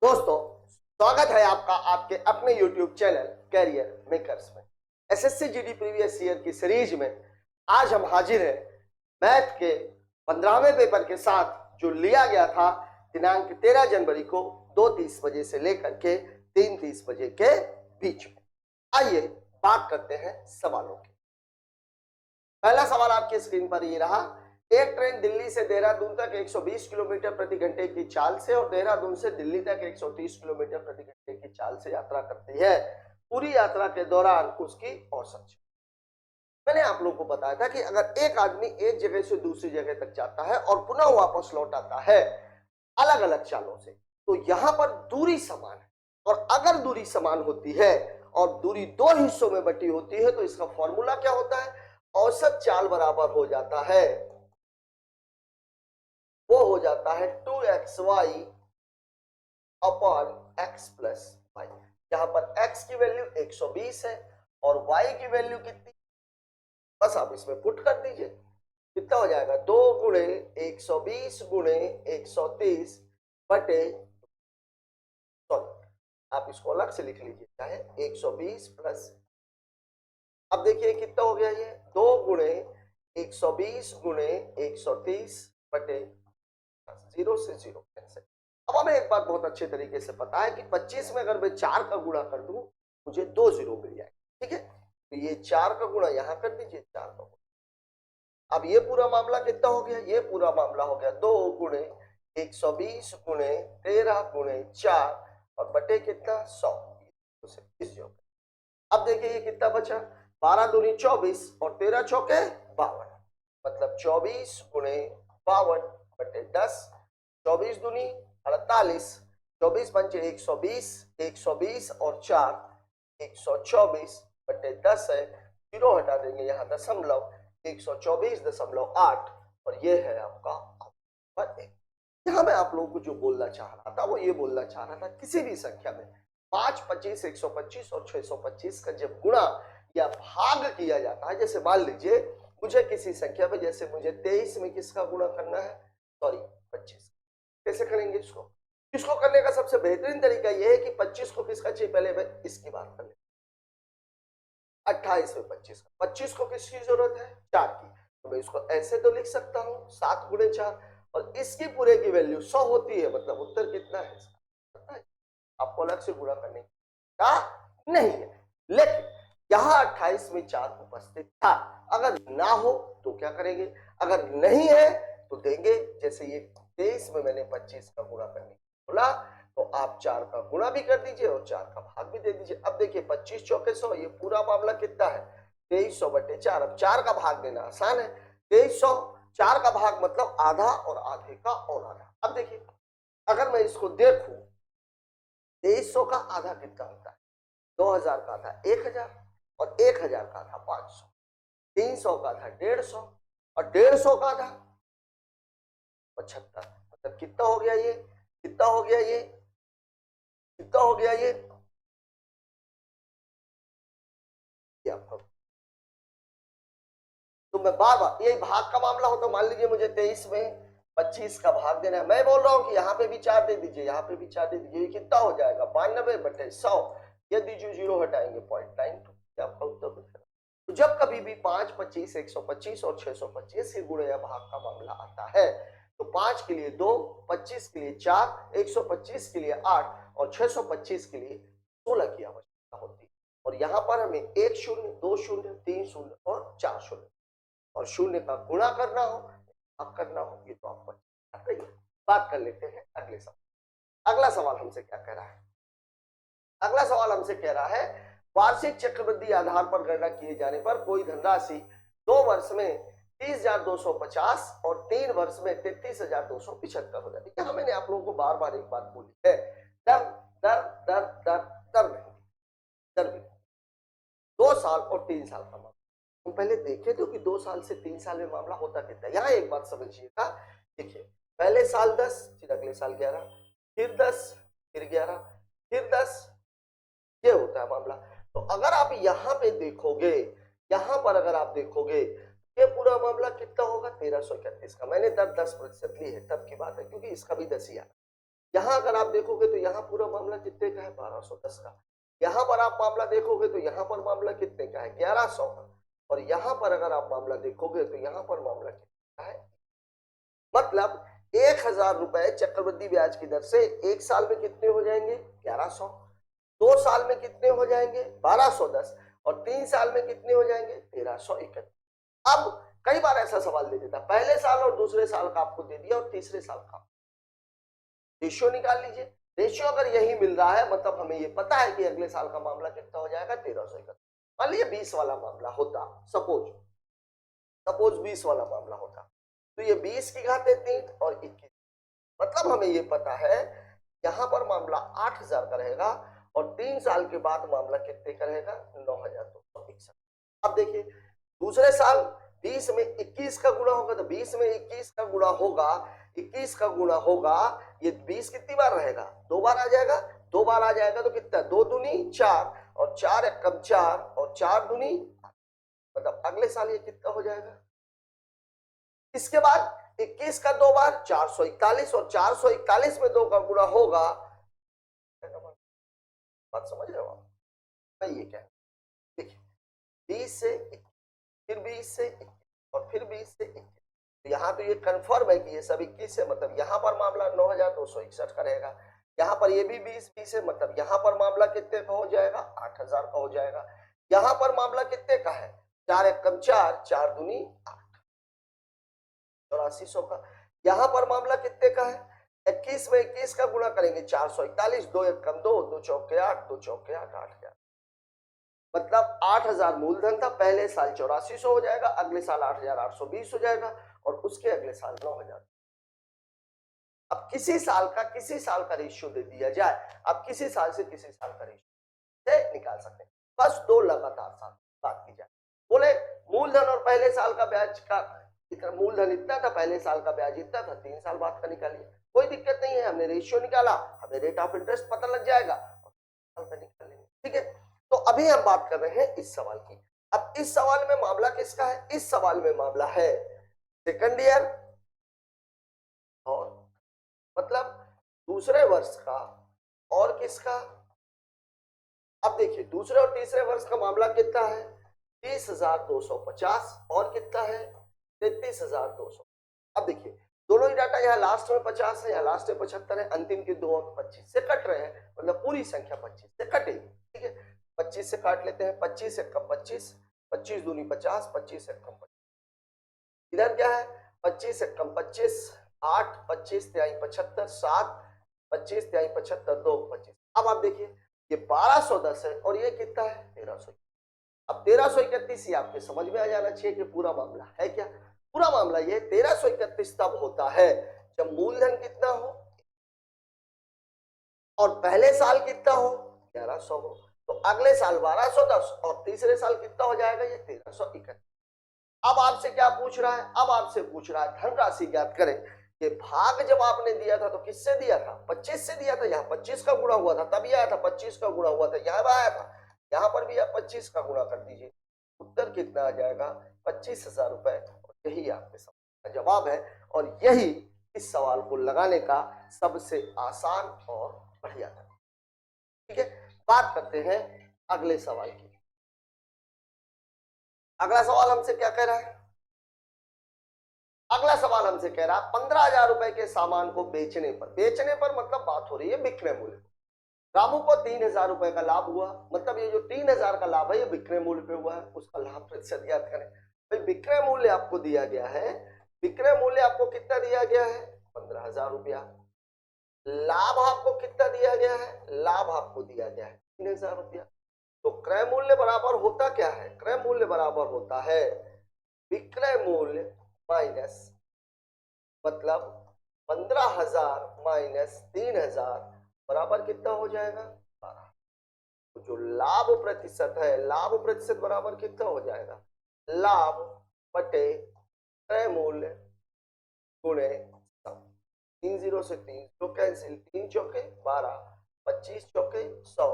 दोस्तों, स्वागत है आपका आपके अपने YouTube चैनल कैरियर मेकर्स में। एसएससी जीडी प्रीवियस ईयर की सीरीज में आज हम हाजिर हैं मैथ के 15वें पेपर के साथ, जो लिया गया था दिनांक 13 जनवरी को 2:30 बजे से लेकर के 3:30 बजे के बीच में। आइए बात करते हैं सवालों की। पहला सवाल आपके स्क्रीन पर ये रहा। एक ट्रेन दिल्ली से देहरादून तक 120 किलोमीटर प्रति घंटे की चाल से और देहरादून से दिल्ली तक 130 किलोमीटर प्रति घंटे की चाल से यात्रा करती है। पूरी यात्रा के दौरान उसकी औसत। मैंने आप लोगों को बताया था कि अगर एक आदमी एक जगह से दूसरी जगह तक जाता है और पुनः वापस लौट आता है अलग अलग चालों से, तो यहां पर दूरी समान है। और अगर दूरी समान होती है और दूरी दो हिस्सों में बटी होती है तो इसका फॉर्मूला क्या होता है? औसत चाल बराबर हो जाता है, वो हो जाता है 2xy upon x plus Y. यहां पर x की वैल्यू 120 है और y की वैल्यू कितनी, बस आप इसमें पुट कर दीजिए। कितना हो जाएगा? 2 गुणे 120 गुणे 130 बटे, सॉरी आप इसको अलग से लिख लीजिए, चाहे 120 प्लस, अब देखिए कितना हो गया ये, 2 गुणे 120 गुणे 130 बटे 0 से 0 कैंसिल। अब हमें एक बात बहुत अच्छे तरीके से पता है कि 25 में अगर मैं 4 का गुणा कर दूं मुझे 2 0 मिल जाएगा। ठीक है, तो ये 4 का गुणा यहां कर दीजिए, 4 का गुणा। अब ये पूरा मामला कितना हो गया? ये पूरा मामला हो गया 2 गुणे 120 गुणे 13 गुणे 4 और बटे कितना, 100। अब देखिए ये कितना बचा, 12 दूनी 24 और 13 चौके 52, मतलब 24 गुणे 52 बटे 10। 24 दूनी 48, 24 पंचे 120, 120 और 4 124 बटे 10 है। 0 हटा देंगे यहाँ दशमलव, 124.8 और ये है आपका उत्तर। यहां मैं आप लोगों को जो बोलना चाह रहा था वो ये बोलना चाह रहा था, किसी भी संख्या में 5, 25, 125 और 625 का जब गुणा या भाग किया जाता है, जैसे मान लीजिए मुझे किसी संख्या में, जैसे मुझे 23 में किसका गुणा करना है, सॉरी 25, कैसे करेंगे इसको? इसको करने का सबसे बेहतरीन तरीका यह है कि 25 को किसका चाहिए, पहले मैं इसकी बात कर ले। 28 में 25 का, 25 को किसकी जरूरत है, 4 की, तो मैं इसको ऐसे तो लिख सकता हूं 7 गुणे 4 और इसकी पूरे की वैल्यू 100 होती है, मतलब उत्तर कितना है इसका, आपको अलग से गुणा करने का नहीं है। लेकिन यहां 28 में 4 उपस्थित था, अगर ना हो तो क्या करेंगे, अगर नहीं है तो देंगे, जैसे ये 23 में मैंने 25 का गुणा करने बोला तो आप 4 का गुणा भी कर दीजिए और 4 का भाग भी दे दीजिए। अब देखिए 25 चौके 100, ये पूरा मामला कितना है, 2300 बटे 4। अब 4 का भाग देना आसान है, 2300, 4 का भाग मतलब आधा और आधे का और आधा। अब देखिए अगर मैं इसको देखूं, 2300 का आधा कितना होता है, 2000 का आधा 1000 और 1000 का आधा 500, 300 का आधा 150 और 150 का आधा 75। मतलब कितना हो गया ये, कितना हो गया ये, कितना हो गया ये आपका। तो मैं बार बार, ये भाग का मामला हो तो मान लीजिए मुझे 23 में 25 का भाग देना है, मैं बोल रहा हूं कि यहाँ पे भी 4 दे दीजिए, यहाँ पे भी 4 दे दीजिए, कितना हो जाएगा 92 बटे 100, यदि जो 0 हटाएंगे 0.92, आपका उत्तर हो जाएगा। तो जब कभी भी 5, 25, 125 और 625 के गुणे या भाग का मामला आता है तो 5 के लिए 2, 25 के लिए 4, 125 के लिए 8 और 625 के लिए 16 की आवश्यकता होती है। और यहाँ पर हमें 1 शून्य, 2 शून्य, 3 शून्य और 4 शून्य और शून्य का गुणा करना हो, अब करना हो, ये तो आपको आता ही है। बात कर लेते हैं अगले सवाल। अगला सवाल हमसे क्या कह रहा है, अगला सवाल हमसे कह रहा है वार्षिक चक्रवृद्धि आधार पर गणना किए जाने पर कोई धनराशि 2 वर्ष में 30,250 और 3 वर्ष में 33,275 हो जाती है। यहाँ मैंने आप लोगों को बार बार एक बात बोली है, दर दर दर दर दर दर 2 साल और 3 साल का मामला हम पहले देखे थे कि 2 साल से 3 साल में मामला होता कितना है। यहाँ एक बात समझिएगा, देखिए पहले साल 10, फिर अगले साल 11, फिर 10, फिर 11, फिर 10, ये होता है मामला। तो अगर आप यहाँ पे देखोगे, यहाँ पर अगर आप देखोगे ये पूरा मामला कितना होगा, 1331 का। मैंने दर 10% ली है, तब की बात है क्योंकि इसका भी 10 ही आया। यहाँ अगर आप देखोगे तो यहाँ पूरा मामला कितने का है, 1210 का। यहाँ पर आप मामला देखोगे तो यहाँ पर मामला कितने का है, 1100 का। और यहाँ पर अगर आप मामला देखोगे तो यहाँ पर मामला कितना है, मतलब 1000 रुपए चक्रवृद्धि ब्याज की दर से एक साल में कितने हो जाएंगे, 1100। 2 साल में कितने हो जाएंगे, 1210। और 3 साल में कितने हो जाएंगे, 1331। अब कई बार ऐसा सवाल दे देता, पहले साल और दूसरे साल का आपको दे दिया और तीसरे साल का, रेशियो निकाल लीजिए। रेशियो अगर यही मिल रहा है मतलब हमें ये पता है कि अगले साल का मामला कितना हो जाएगा, 1331। मान लीजिए 20 वाला मामला होता, सपोज 20 वाला मामला होता, तो ये 20 की घाते 3 और 21, मतलब हमें ये पता है यहाँ पर मामला 8000 का रहेगा और 3 साल के बाद मामला कितने का रहेगा, 9261। अब देखिए दूसरे साल 20 में 21 का गुणा होगा, तो 20 में 21 का गुणा होगा, 21 का गुणा होगा, ये 20 कितनी बार रहेगा, 2 बार आ जाएगा। 2 बार आ जाएगा तो कितना, 2 दूनी 4 और 4 एकम 4 और 4 दूनी, मतलब अगले साल ये कितना हो जाएगा। इसके बाद 21 का 2 बार 441 और 441 में 2 का गुणा होगा, बात समझ रहे हो आप, मैं ये कह, देखिए 20 से 21, फिर 20 से 21 और फिर 20 से 21, तो यहाँ तो ये कंफर्म है कि ये सब 21 है, मतलब यहाँ पर मामला 9261 का रहेगा। यहाँ पर ये भी 20 है, मतलब यहाँ पर मामला कितने का हो जाएगा, 8000 का हो जाएगा। यहाँ पर मामला कितने का है, 4 एकम 4, 4 दूनी 8, 8400 का। यहाँ पर मामला कितने का है, 21 में 21 का गुणा करेंगे 441, 2 एकम 2, 2 चौके 8, 2 चौके 8, 8000, मतलब 8000 मूलधन था, पहले साल 8400 हो जाएगा, अगले साल 8820 हो जाएगा और उसके अगले साल 9000। अब किसी साल का रेशियो दे दिया जाए, अब किसी साल से किसी साल का रेशियो से निकाल सकते हैं, बस 2 लगातार साल बात की जाए। बोले मूलधन और पहले साल का ब्याज का, मूलधन इतना था, पहले साल का ब्याज इतना था, 3 साल बाद का निकालिए, कोई दिक्कत नहीं है, हमने रेशियो निकाला, हमें रेट ऑफ इंटरेस्ट पता लग जाएगा, निकाल लेंगे, ठीक है। तो अभी हम बात कर रहे हैं इस सवाल की। अब इस सवाल में मामला किसका है, इस सवाल में मामला है सेकंड ईयर और मतलब दूसरे वर्ष का, और किसका, अब देखिए दूसरे और तीसरे वर्ष का मामला कितना है, 30,250 और कितना है, 33,200। अब देखिए दोनों ही डाटा यहाँ लास्ट में 50 है, यहाँ लास्ट में 75 है, अंतिम के 2 अंक 25 से कट रहे हैं, मतलब पूरी संख्या 25 से कटेगी, ठीक है। 25 से काट लेते हैं, 25 से कम 25, 25 दूनी 50, 25 से कम 25, इधर क्या है 25 से कम 25, 8, 25 तिहाई 75, 7, 25 तिहाई 75, 2 25। अब आप देखिए ये 1210 है और ये कितना है, 1300। अब 1331 ही आपके समझ में आ जाना चाहिए कि पूरा मामला है क्या, पूरा मामला ये 1331 तब होता है जब मूलधन कितना हो और पहले साल कितना हो, 1100 हो, तो अगले साल 1210 और तीसरे साल कितना हो जाएगा, ये 1331। अब आपसे क्या पूछ रहा है, अब आपसे पूछ रहा है धनराशि ज्ञात करें कि भाग जब आपने दिया था तो किससे दिया था, 25 से दिया था, यहाँ 25 का गुणा हुआ था तब ये आया था, 25 का गुणा हुआ था यहाँ आया था, यहाँ पर भी आप 25 का गुणा कर दीजिए, उत्तर कितना आ जाएगा, 25,000 रुपए। और यही आपके सवाल का जवाब है और यही इस सवाल को लगाने का सबसे आसान और बढ़िया तरीका, ठीक है। बात करते हैं अगले सवाल की। अगला सवाल हमसे क्या कह रहा है, अगला सवाल हमसे कह रहा है 15,000 रुपए के सामान को बेचने पर मतलब बात हो रही है विक्रय मूल्य, रामू को 3,000 रुपए का लाभ हुआ, मतलब ये जो 3,000 का लाभ है ये विक्रय मूल्य पे हुआ है, उसका लाभ प्रतिशत ज्ञात करें। भाई विक्रय मूल्य आपको दिया गया है, विक्रय मूल्य आपको कितना दिया गया है, 15,000 रुपया। लाभ आपको कितना दिया गया है, लाभ आपको दिया गया है 3,000 रुपया। तो क्रय मूल्य बराबर होता क्या है, क्रय मूल्य बराबर होता है विक्रय मूल्य माइनस, मतलब 15,000 माइनस 3,000 बराबर कितना हो जाएगा, 12। तो जो लाभ प्रतिशत है, लाभ प्रतिशत बराबर कितना हो जाएगा, लाभ बटे क्रय मूल्य गुणे 3 0 से 3 तो कैंसिल, 3 चौके 12, 25 चौके 100,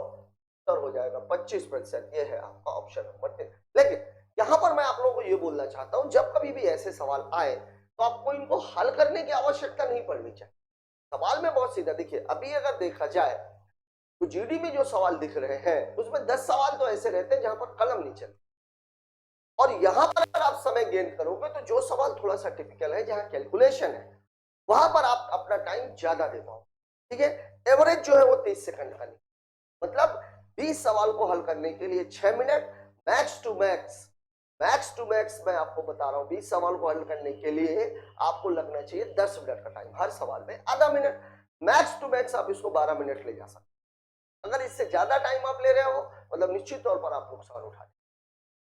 उत्तर हो जाएगा 25%। ये है आपका ऑप्शन नंबर 3। लेकिन यहाँ पर मैं आप लोगों को ये बोलना चाहता हूँ जब कभी भी ऐसे सवाल आए तो आपको इनको हल करने की आवश्यकता नहीं पड़नी चाहिए, सवाल में बहुत सीधा। देखिए अभी अगर देखा जाए तो जीडी में जो सवाल दिख रहे हैं उसमें 10 सवाल तो ऐसे रहते हैं जहां पर कलम नहीं चलती, और यहां पर अगर आप समय गेन करोगे तो जो सवाल थोड़ा सा टिपिकल है, जहां कैलकुलेशन है, वहां पर आप अपना टाइम ज्यादा दे पाओ। ठीक है, एवरेज जो है वो 30 सेकंड का नहीं, मतलब 20 सवाल को हल करने के लिए 6 मिनट, मैक्स टू मैक्स मैं आपको बता रहा हूं 20 सवाल को हल करने के लिए आपको लगना चाहिए 10 मिनट का टाइम, हर सवाल में आधा मिनट, मैक्स टू मैक्स आप इसको 12 मिनट ले जा सकते। अगर इससे ज्यादा टाइम आप ले रहे हो मतलब निश्चित तौर पर आप नुकसान उठा रहे।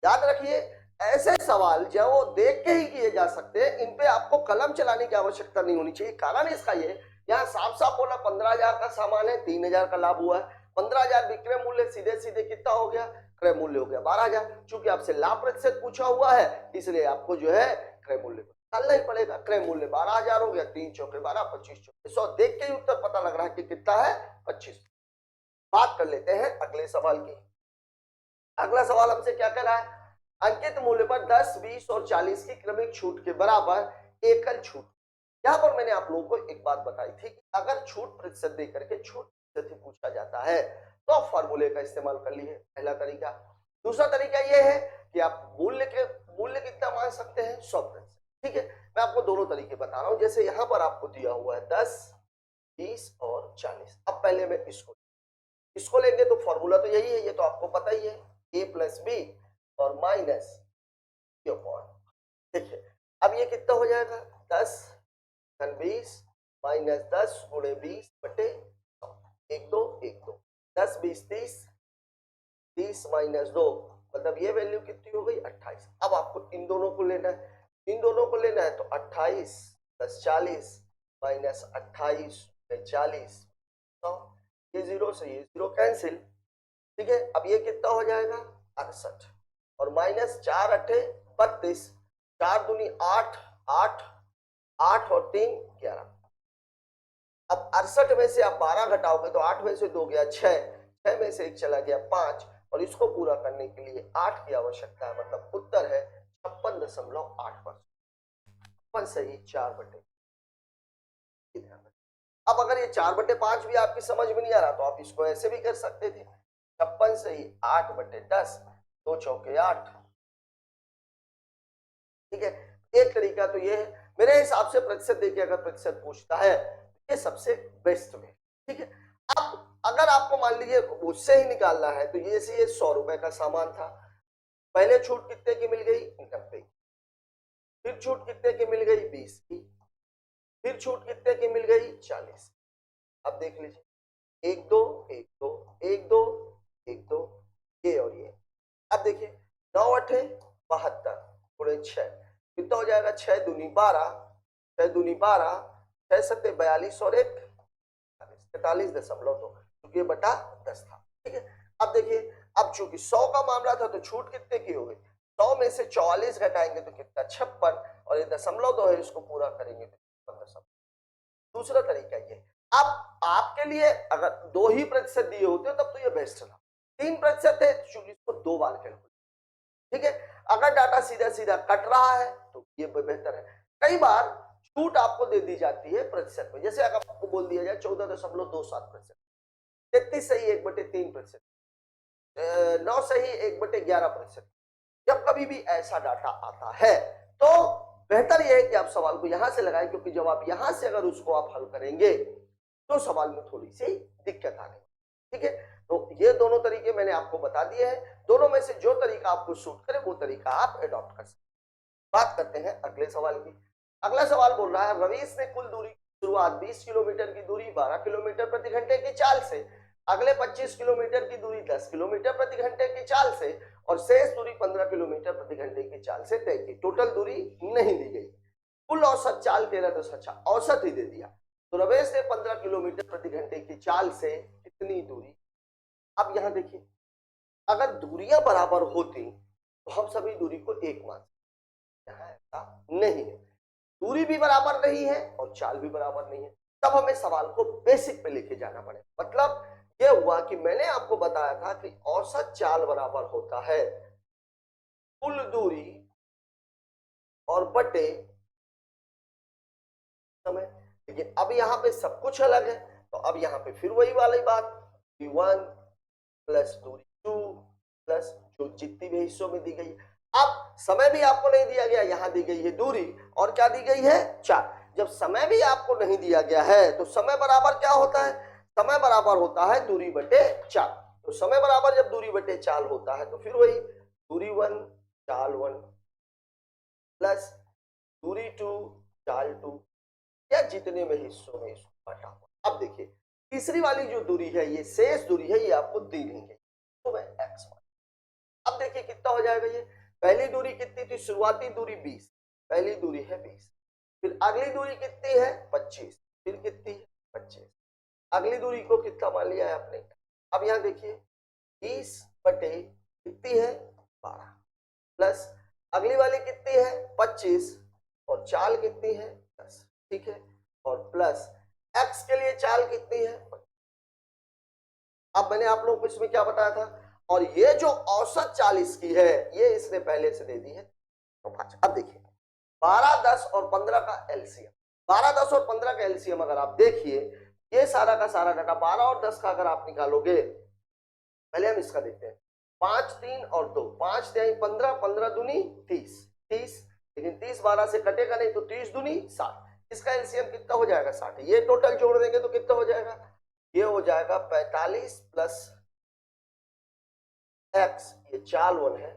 याद रखिए ऐसे सवाल जो वो देख के ही किए जा सकते हैं, इन पे आपको कलम चलाने की आवश्यकता नहीं होनी चाहिए। कारण इसका ये, यहाँ साफ साफ बोला 15,000 का सामान है, 3,000 का लाभ हुआ है, 15,000 विक्रय मूल्य सीधे सीधे कितना हो गया, क्रय मूल्य हो गया 12,000। चूंकि आपसे लाभ प्रतिशत पूछा हुआ है इसलिए आपको जो है क्रय मूल्य निकालना ही पड़ेगा। क्रय मूल्य 12,000 हो गया, 3 चौके 12, 25 चौके 100, देख के ही उत्तर पता लग रहा है कि कितना है 25। बात कर लेते हैं अगले सवाल की। अगला सवाल हमसे क्या कह रहा है, अंकित मूल्य पर 10, 20 और 40 की क्रमिक छूट के बराबर एकल छूट। यहां पर मैंने आप लोगों को एक बात बताई थी कि अगर छूट प्रतिशत दे करके छूट प्रतिशत ही पूछा जाता है तो आप फॉर्मूले का इस्तेमाल कर लिए, पहला तरीका। दूसरा तरीका यह है कि आप मूल्य कितना मान सकते हैं 100%। ठीक है, मैं आपको दोनों तरीके बता रहा हूं। जैसे यहां पर आपको दिया हुआ है 10, 20 और 40। अब पहले मैं इसको लेंगे तो फॉर्मूला तो यही है, ये तो आपको पता ही है, a प्लस बी और माइनस क्यू पॉइंट। देखिए अब ये कितना हो जाएगा 10 धन 20 माइनस 10 गुणे 20 बटे 1 2 1 2, 10 20 30, 30 माइनस 2 मतलब ये वैल्यू कितनी हो गई 28। अब आपको इन दोनों को लेना है, तो 28 प्लस 40 माइनस 28 40, ये जीरो से ये जीरो कैंसिल। ठीक है, अब ये कितना हो जाएगा 68 और माइनस 4 अठे 32, 4 दूनी 8, 8 8 और 3 11। अब 68 में से आप 12 घटाओगे तो 8 में से 2 गया 6, 6 में से 1 चला गया 5, और इसको पूरा करने के लिए 8 की आवश्यकता है, मतलब उत्तर है 56.8%। सही 4/। अब अगर ये 4/5 भी आपकी समझ में नहीं आ रहा तो आप इसको ऐसे भी कर सकते थे, 56 सही 8/10, 2 चौके 8। ठीक है, एक तरीका तो ये है। मेरे हिसाब से प्रतिशत देखिए अगर प्रतिशत पूछता है ये सबसे बेस्ट वे। ठीक है, अब अगर आपको मान लीजिए उससे ही निकालना है तो ये 100 रुपए का सामान था, पहले छूट कितने की मिल गई 90, फिर छूट कितने की मिल गई 20 की, फिर छूट कितने की मिल गई 40। अब देख लीजिए 1 2 1 2 1 2 1 2 ये और ये। अब देखिए 9 अठे 72 गुणे 6 कितना हो जाएगा 6 दूनी 12, 6 दूनी 12, 6 सत्ते 42 और 1 43.2, क्योंकि ये बटा 10 था। ठीक है, अब देखिए अब चूंकि 100 का मामला था तो छूट कितने की हो गई, 100 में से 44 घटाएंगे तो कितना 56, और ये 0.2 है, इसको पूरा करेंगे तो 56। दूसरा तरीका ये, अब आपके लिए अगर 2 ही प्रतिशत दिए होते तब तो ये बेस्ट था, 3% है चूंकि इसको 2 बार कैलकुलेट। ठीक है, अगर डाटा सीधा सीधा कट रहा है तो ये बेहतर है। कई बार छूट आपको दे दी जाती है प्रतिशत में, जैसे अगर आपको बोल दिया जाए 14.27%, 33 सही 1/3%, 9 सही 1/11%। जब कभी भी ऐसा डाटा आता है तो बेहतर यह है कि आप सवाल को यहां से लगाएं, क्योंकि जब आप यहां से अगर उसको आप हल करेंगे तो सवाल में थोड़ी सी दिक्कत आने। ठीक है, तो ये दोनों तरीके मैंने आपको बता दिए हैं, दोनों में से जो तरीका आपको सूट करे वो तरीका आप एडॉप्ट कर सकते। बात करते हैं अगले सवाल की। अगला सवाल बोल रहा है रवीश ने कुल दूरी शुरुआत 20 किलोमीटर की दूरी 12 किलोमीटर प्रति घंटे की चाल से, अगले 25 किलोमीटर की दूरी 10 किलोमीटर प्रति घंटे की चाल से और शेष दूरी 15 किलोमीटर प्रति घंटे की चाल से तय की। टोटल दूरी नहीं दी गई, कुल औसत चाल 13.4, औसत ही दे दिया। तो रमेश ने 15 किलोमीटर प्रति घंटे की चाल से कितनी दूरी। अब यहां देखिए अगर दूरियां बराबर होती तो हम सभी दूरी को एक मान, यहाँ ऐसा नहीं है, दूरी भी बराबर नहीं है और चाल भी बराबर नहीं है, तब हमें सवाल को बेसिक पे लेके जाना पड़ेगा। मतलब यह हुआ कि मैंने आपको बताया था कि औसत चाल बराबर होता है कुल दूरी और बटे समय। लेकिन अब यहाँ पे सब कुछ अलग है, तो अब यहाँ पे फिर वही वाली बात, दूरी 1 प्लस दूरी 2 प्लस जो जितनी भी हिस्सों में दी गई है। अब समय भी आपको नहीं दिया गया, यहाँ दी गई है दूरी और क्या दी गई है 4। जब समय भी आपको नहीं दिया गया है तो समय बराबर क्या होता है, समय बराबर होता है दूरी बटे 4। तो समय बराबर जब दूरी बटे 4 होता है तो फिर वही दूरी 1 चाल 1 प्लस दूरी 2 चाल 2 या जितने में हिस्सों में इसको बांटा हुआ। अब देखिए तीसरी वाली जो दूरी है, ये शेष दूरी है, ये आपको दी नहीं गई, तो मैं x। अब देखिए कितना हो जाएगा, ये पहली दूरी कितनी थी, शुरुआती दूरी 20, पहली दूरी है 20, फिर अगली दूरी कितनी है 25, फिर कितनी है 25, अगली दूरी को कितना मान लिया है आपने। अब यहां देखिए 20 बटे कितनी है 12 प्लस अगली वाली कितनी है 25 और चाल कितनी है 10, ठीक है, और प्लस x के लिए चाल कितनी है। अब मैंने आप लोगों को इसमें क्या बताया था, और ये जो औसत 40 की है ये इसने पहले से दे दी है तो 5। अब देखिए 12, 10 और 15 का एलसीएम, 12, 10 और 15 का एलसीएम अगर आप देखिए, ये सारा का सारा डाटा 12 और 10 का अगर आप निकालोगे, पहले हम इसका देखते हैं, 5, 3 और 2, 5 3 15, 15 दूनी 30, 30, लेकिन 30 12 से कटेगा नहीं तो 30 दूनी 60, इसका एलसीएम कितना हो जाएगा 60। ये टोटल जोड़ देंगे तो कितना हो जाएगा, ये हो जाएगा 45 प्लस x, ये चाल 1 है,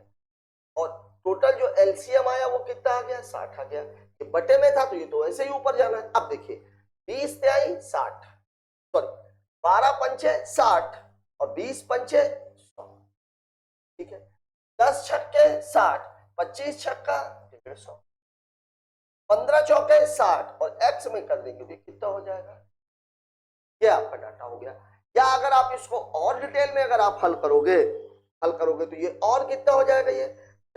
और टोटल जो एलसीएम आया वो कितना आ गया 60 आ गया। ये बटे में था तो ये तो ऐसे ही ऊपर जाना है। अब देखिए 20 तिहाई 60, सॉरी 12 पंचे 60 और 20 पंचे 100, ठीक है, 10 छक्के 60, 25 छक्का 150, 15 चौके 60 और x में कर देंगे तो कितना हो जाएगा, ये आपका डाटा हो गया। या अगर आप इसको और डिटेल में अगर आप हल करोगे तो ये और कितना हो जाएगा, ये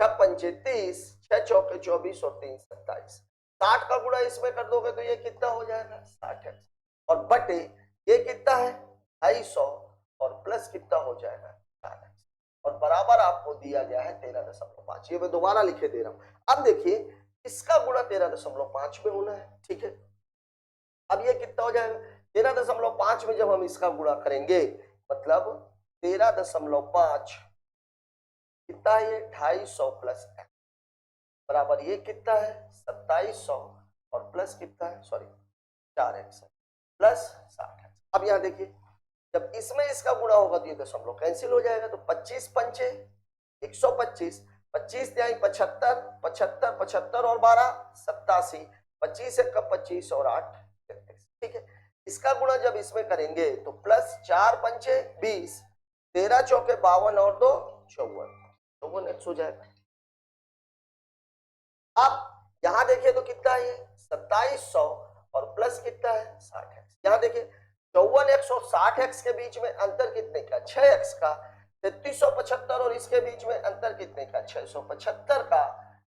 6 पंचे 30, 6 चौके 24 और 3 27, 60 का गुणा इसमें कर दोगे तो ये कितना हो जाएगा 60x, और बटे ये कितना है 250 और प्लस कितना हो जाएगा 4x, और बराबर आपको दिया गया है 13.5। ये मैं दोबारा लिखे दे रहा हूं। अब देखिए इसका गुणा 13.5 में होना है, ठीक है। अब ये कितना हो जाएगा 13.5 में जब हम इसका गुणा करेंगे मतलब 13.5 कितना है, ये 250 प्लस x बराबर ये कितना है 2700 और प्लस कितना है, सॉरी 4x प्लस 60x। अब यहां देखिए जब इसमें इसका गुणा होगा तो ये दशमलव कैंसिल हो जाएगा, तो 25 पंचे 125, 25 तिहाई 75, 75 75 और 12 87, 25 एक 25 और 8 33, ठीक है। इसका गुणा जब इसमें करेंगे तो प्लस 4 पंचे 20, 13 चौके 52 और 2 54 x हो जाएगा। अब यहां देखिए तो कितना है, 2700 और प्लस कितना है 60x। यहां देखिए 54x और 60x के बीच में अंतर कितने का 6x का, 3375 और इसके बीच में अंतर कितने का 675 का,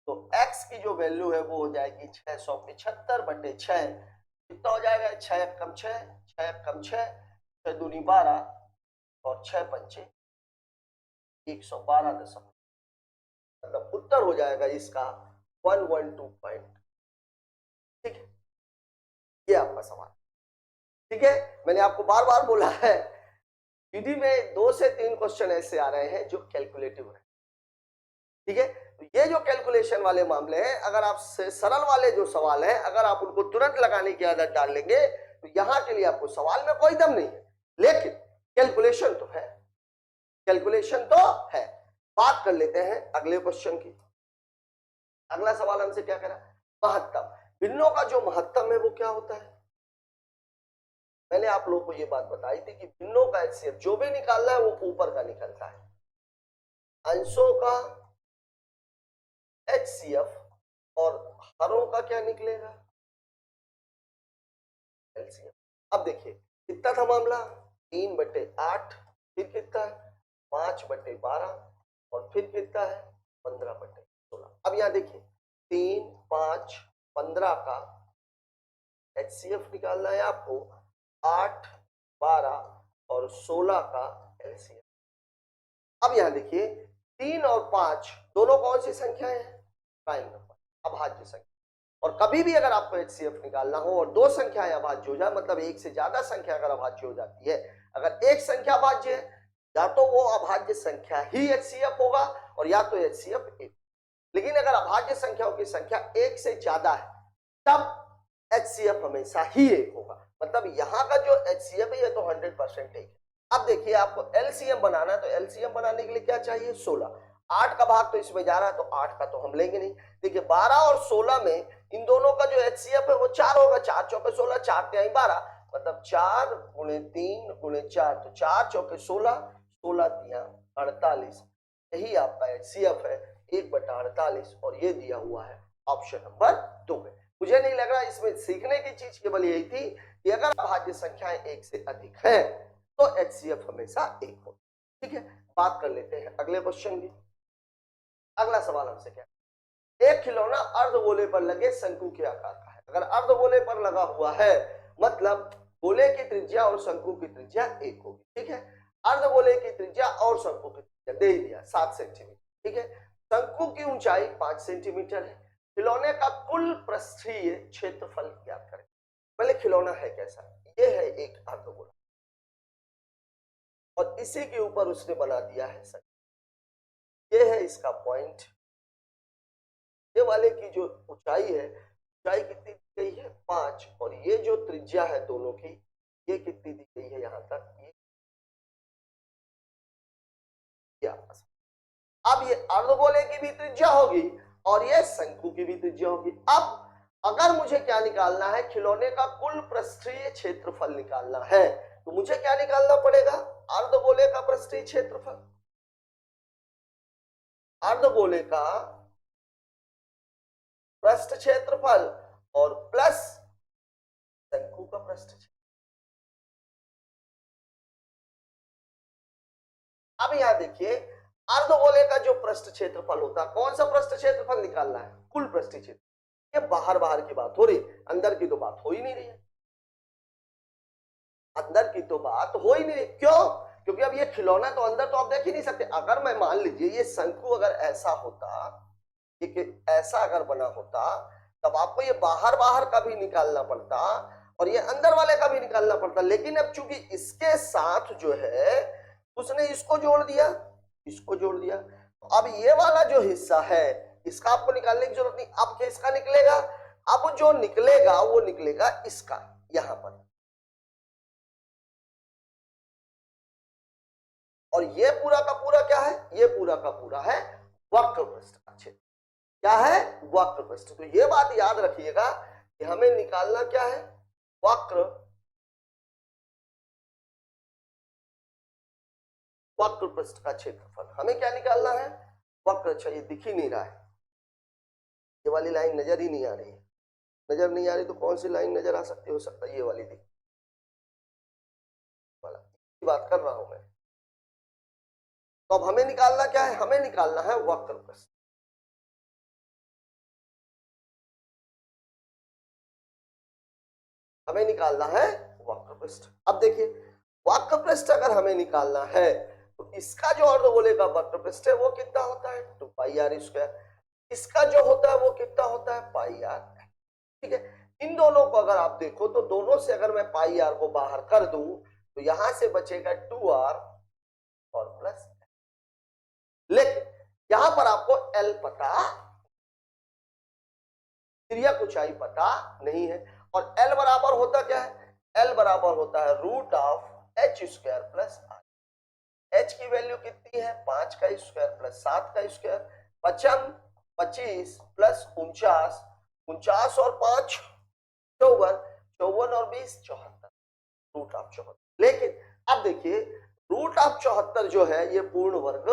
तो x की जो वैल्यू है वो हो जाएगी 675 बटे 6, कितना हो जाएगा 6 कम 6, 6 कम 6, 6 दूनी 12 और 6 पंचे 112, मतलब उत्तर हो जाएगा इसका 112 पॉइंट, ठीक है। ये आपका सवाल, ठीक है। मैंने आपको बार बार बोला है विधि में 2 से 3 क्वेश्चन ऐसे आ रहे हैं जो कैलकुलेटिव है, ठीक है। तो ये जो कैलकुलेशन वाले मामले हैं, अगर आप सरल वाले जो सवाल हैं अगर आप उनको तुरंत लगाने की आदत डाल लेंगे तो यहां के लिए आपको सवाल में कोई दम नहीं है, लेकिन कैलकुलेशन तो है, कैलकुलेशन तो है। बात कर लेते हैं अगले क्वेश्चन की। अगला सवाल हमसे क्या करा, महत्तम, भिन्नों का जो महत्तम है वो क्या होता है। मैंने आप लोगों को ये बात बताई थी कि भिन्नों का एचसीएफ जो भी निकालना है वो ऊपर का निकलता है, अंशों का एचसीएफ और हरों का क्या निकलेगा एलसीएफ। अब देखिए कितना था मामला 3 बटे 8, फिर कितना है 5 बटे 12 और फिर कितना है 15 बटे 16। अब यहां देखिए 3 5 15 का एचसीएफ निकालना है आपको, 8 12 और 16 का एलसीएफ। अब यहां देखिए 3 और 5 दोनों कौन सी संख्या है प्राइम नंबर, अभाज्य संख्या। और कभी भी अगर आपको HCF निकालना हो और दो संख्याएं अभाज्य हो जाए, मतलब एक से ज्यादा संख्या अगर अभाज्य हो जाती है, अगर एक संख्या अभाज्य है या तो वो अभाज्य संख्या ही HCF होगा और या तो HCF एक। लेकिन अगर अभाज्य संख्याओं की संख्या एक से ज्यादा है तब HCF हमेशा ही एक होगा। मतलब यहाँ का जो HCF है ये तो 100% एक है। अब देखिए आपको LCM बनाना है, तो LCM बनाने के लिए क्या चाहिए? 16। 8 का भाग तो इसमें जा रहा है तो 8 का तो हम लेंगे नहीं। देखिए 12 और 16 में इन दोनों का जो HCF है वो 4 होगा। 4 चौके 16, 4 तिहाई 12, मतलब 4 गुणे 3 गुणे 4, तो 4 चौके 16, 16 तिहाई 48। यही आपका HCF है 1/48 और ये दिया हुआ है ऑप्शन नंबर 2 में। मुझे नहीं लग रहा इसमें सीखने की चीज केवल यही थी कि अगर अभाज्य संख्याएं एक से अधिक है तो HCF हमेशा एक हो। ठीक है, बात कर लेते हैं अगले क्वेश्चन की। अगला सवाल हमसे क्या, एक खिलौना अर्धगोले पर लगे शंकु के आकार का है। अगर अर्धगोले पर लगा हुआ है मतलब गोले की त्रिज्या और शंकु की त्रिज्या एक होगी। ठीक है, अर्धगोले की त्रिज्या और शंकु की त्रिज्या दे दिया 7 सेंटीमीटर। ठीक है, शंकु की ऊंचाई 5 सेंटीमीटर है। खिलौने का कुल पृष्ठीय क्षेत्रफल ज्ञात करें। पहले खिलौना है कैसा? ये है एक अर्धगोला और इसी के ऊपर उसने बना दिया है शंकु। ये है इसका पॉइंट। ये वाले की जो ऊंचाई है, ऊंचाई कितनी दी गई है? 5, और ये जो त्रिज्या है दोनों की, ये कितनी दी गई है यहां तक? अब ये अर्धगोले की भी त्रिज्या होगी और ये शंकु की भी त्रिज्या होगी। अब अगर मुझे क्या निकालना है? खिलौने का कुल पृष्ठीय क्षेत्रफल निकालना है, तो मुझे क्या निकालना पड़ेगा? अर्धगोले का पृष्ठीय क्षेत्रफल, अर्धगोले का पृष्ठ क्षेत्रफल और प्लस शंकु का पृष्ठ क्षेत्रफल। अब यहां देखिए अर्धगोले का जो पृष्ठ क्षेत्रफल होता है, कौन सा पृष्ठ क्षेत्रफल निकालना है? कुल पृष्ठ क्षेत्र। ये बाहर बाहर की बात हो रही, अंदर की तो बात हो ही नहीं रही है। अंदर की तो बात हो ही नहीं रही। क्यों? क्योंकि अब ये खिलौना तो अंदर तो आप देख ही नहीं सकते। अगर मैं मान लीजिए ये शंकु अगर ऐसा होता, ये ऐसा अगर बना होता, तब आपको ये बाहर बाहर का भी निकालना पड़ता और ये अंदर वाले का भी निकालना पड़ता। लेकिन अब चूंकि इसके साथ जो है उसने इसको जोड़ दिया, इसको जोड़ दिया, तो अब ये वाला जो हिस्सा है इसका आपको निकालने की जरूरत नहीं। अब किसका निकलेगा? अब जो निकलेगा वो निकलेगा इसका, यहां पर। और ये पूरा का पूरा क्या है? ये पूरा का पूरा है वक्र पृष्ठ का क्षेत्र। क्या है? वक्र पृष्ठ। तो ये बात याद रखिएगा कि हमें निकालना क्या है? वक्र पृष्ठ का क्षेत्रफल। हमें क्या निकालना है? वक्र। अच्छा ये दिख ही नहीं रहा है, ये वाली लाइन नजर ही नहीं आ रही है। नजर नहीं आ रही तो कौन सी लाइन नजर आ सकती? हो सकता है ये वाली दिख वाला, बात कर रहा हूं मैं। तो अब हमें निकालना क्या है? हमें निकालना है वक्र पृष्ठ। हमें निकालना है वक्र पृष्ठ। अब देखिए वक्र पृष्ठ अगर हमें निकालना है तो इसका जो अर्धगोले का वक्र पृष्ठ है वो कितना होता है? 2πr²। इसका जो होता है वो कितना होता है? πr। ठीक है, इन दोनों को अगर आप देखो तो दोनों से अगर मैं πr को बाहर कर दूं तो यहां से बचेगा 2r और प्लस। लेकिन यहां पर आपको l पता, तिर्यक ऊंचाई पता नहीं है। और l बराबर होता क्या है? l बराबर होता है √h² प्लस r। h की वैल्यू कितनी है? 5 का स्क्वायर प्लस 7 का स्क्वायर, पचम 25 प्लस 49, 49 और 5 54, 54 और 20 74, √74। लेकिन अब देखिए √74 जो है ये पूर्ण वर्ग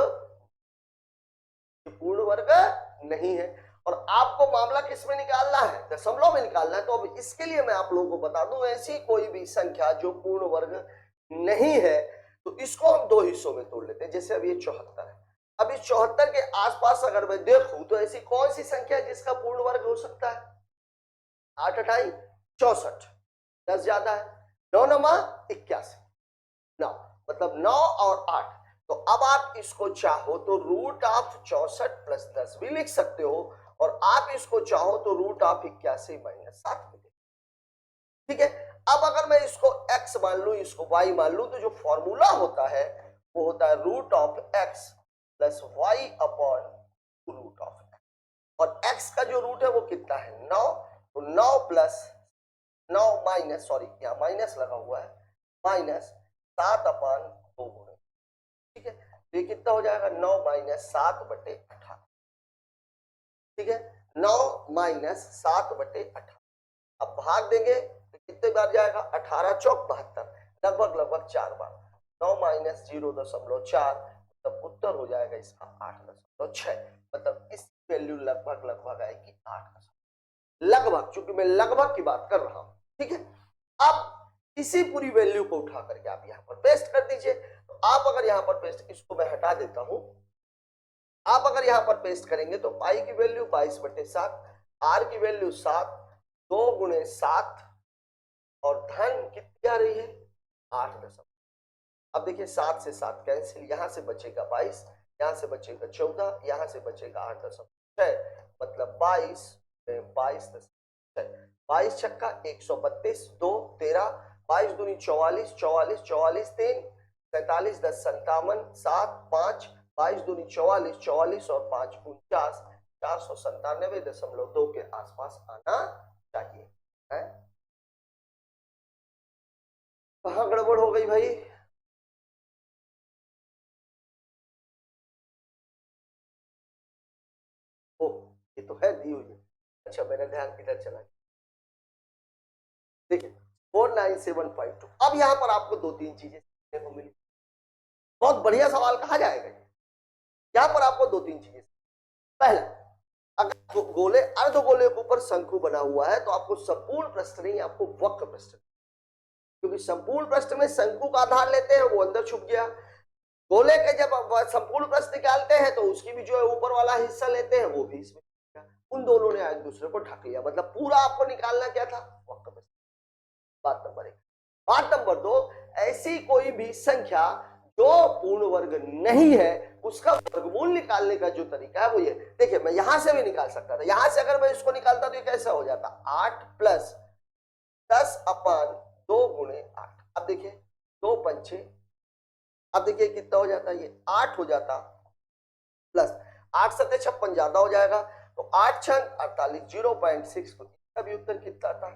नहीं है। और आपको मामला किस में निकालना है? दशमलव में निकालना है। तो अब इसके लिए मैं आप लोगों को बता दूं, ऐसी कोई भी संख्या जो पूर्ण वर्ग नहीं है तो इसको हम दो हिस्सों में तोड़ लेते हैं। जैसे अब ये 74 है, अब इस 74 के आसपास अगर मैं देखूं तो ऐसी कौन सी संख्या है जिसका पूर्ण वर्ग हो सकता है? 8 8 64, 10 ज्यादा है, 9 9 81, 9 मतलब 9 और 8। तो अब आप इसको चाहो तो √64 + 10 भी लिख सकते हो और आप इसको चाहो तो √81 - 7 मिलेगा। ठीक है, अब अगर मैं इसको x मान लू, इसको y मान लू, तो जो फॉर्मूला होता है वो होता है √x + y अपॉन √x, और x का जो रूट है वो कितना है 9, तो 9 प्लस 9 माइनस, सॉरी यहाँ माइनस लगा हुआ है, -7 अपॉन 2 गुणे, ठीक है, तो ये कितना हो जाएगा 9 - 7/18, ठीक है, 9 - 7/18। अब भाग देंगे तो कितने बार जाएगा 18 चौक 72, लगभग 4 बार, 9 - 0.4, मतलब उत्तर हो जाएगा इसका 8.6, मतलब इस वैल्यू लगभग आएगी 8, लगभग, क्योंकि मैं लगभग की बात कर रहा हूं, ठीक है। अब इसी पूरी वैल्यू को उठा करके आप यहाँ पर पेस्ट कर दीजिए, तो आप अगर यहाँ पर पेस्ट, इसको मैं हटा देता हूं, आप अगर यहाँ पर पेस्ट करेंगे तो पाई की वैल्यू 22/7, आर की वैल्यू 7, 2 गुणे 7, और धन कितनी आ रही है 8। अब देखिए 7 से 7 कैंसिल, यहां से बचेगा 22, यहां से बचेगा 14, यहां से बचेगा 8.6, मतलब 22 छक्का 132, 2 13, 22 दूनी 44, 44 44 3 47, 10 57, 7 5, 22 दूनी 44, 44 और 5 49, 497.2 के आसपास आना चाहिए है। कहां गड़बड़ हो गई भाई? ओ, ये तो है दी हुई है, अच्छा मेरा ध्यान किधर चला गया, देखिए 49752। अब यहां पर आपको 2-3 चीजें सीखने को मिली, बहुत बढ़िया सवाल कहा जाएगा। यहां पर आपको 2-3 चीजें, पहला, अगर गोले अर्धगोले के ऊपर शंकु बना हुआ है तो आपको संपूर्ण पृष्ठ नहीं, आपको वक्र पृष्ठ, क्योंकि संपूर्ण पृष्ठ में शंकु का आधार लेते हैं, वो अंदर छुप गया, गोले के जब संपूर्ण पृष्ठ निकालते हैं तो उसकी भी जो है ऊपर वाला हिस्सा लेते हैं, वो भी इसमें, उन दोनों ने एक दूसरे को ढक लिया, मतलब पूरा आपको निकालना क्या था वक्र पृष्ठ। बात नंबर 1। बात नंबर 2, ऐसी कोई भी संख्या जो पूर्ण वर्ग नहीं है उसका वर्गमूल निकालने का जो तरीका है वो ये, देखिए मैं यहां से भी निकाल सकता था, यहां से अगर मैं इसको निकालता तो ये कैसा हो जाता 8 + 10 अपॉन 2 गुणे 8। अब देखिए 2 पंचे, अब देखिए कितना हो जाता है, ये 8 हो जाता, प्लस 8 7 56 ज्यादा हो जाएगा, तो 8 6 48, 0.6 को अभी उत्तर कितना आता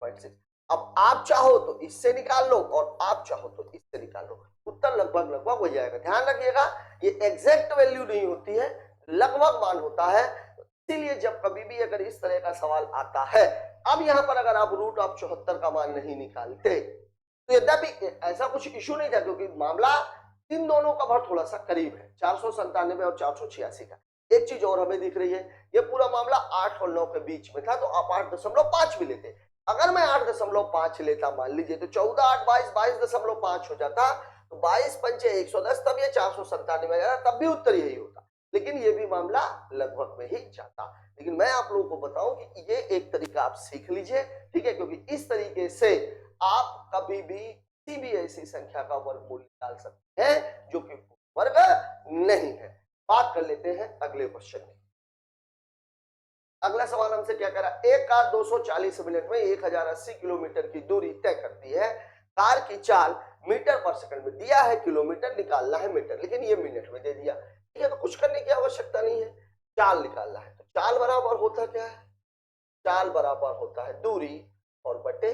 0.6। अब आप चाहो तो इससे निकाल लो और आप चाहो तो इससे निकाल लो, उत्तर लगभग हो जाएगा। ध्यान रखिएगा ये एग्जैक्ट वैल्यू नहीं होती है, लगभग मान होता है, इसीलिए जब कभी भी अगर इस तरह का सवाल आता है, अब यहां पर अगर आप √74 का मान नहीं निकालते तो यद्यपि ऐसा कुछ इश्यू नहीं था, क्योंकि मामला इन दोनों का बहुत थोड़ा सा करीब है, 497 और 486 का। एक चीज और हमें दिख रही है, ये पूरा मामला 8 और 9 के बीच में था, तो आप 8.5 भी लेते, अगर मैं 8.5 लेता मान लीजिए तो 14 8 22 22.5 हो जाता, तो 22 पंचे 110, तब ये 497 में जाता, तब भी उत्तर यही होता, लेकिन ये भी मामला लगभग में ही जाता। लेकिन मैं आप लोगों को बताऊं कि ये एक तरीका आप सीख लीजिए, ठीक है, क्योंकि इस तरीके से आप कभी भी किसी भी ऐसी संख्या का वर्गमूल निकाल सकते हैं जो कि वर्ग नहीं है। बात कर लेते हैं अगले क्वेश्चन की। अगला सवाल हमसे क्या कह रहा है, एक कार 240 मिनट में 1080 किलोमीटर की दूरी तय करती है, कार की चाल मीटर पर सेकंड में दिया है, किलोमीटर निकालना है मीटर, लेकिन ये मिनट में दे दिया, ठीक है, तो कुछ करने की आवश्यकता नहीं है, चाल निकालना है, तो चाल बराबर होता क्या है, चाल बराबर होता है दूरी और बटे,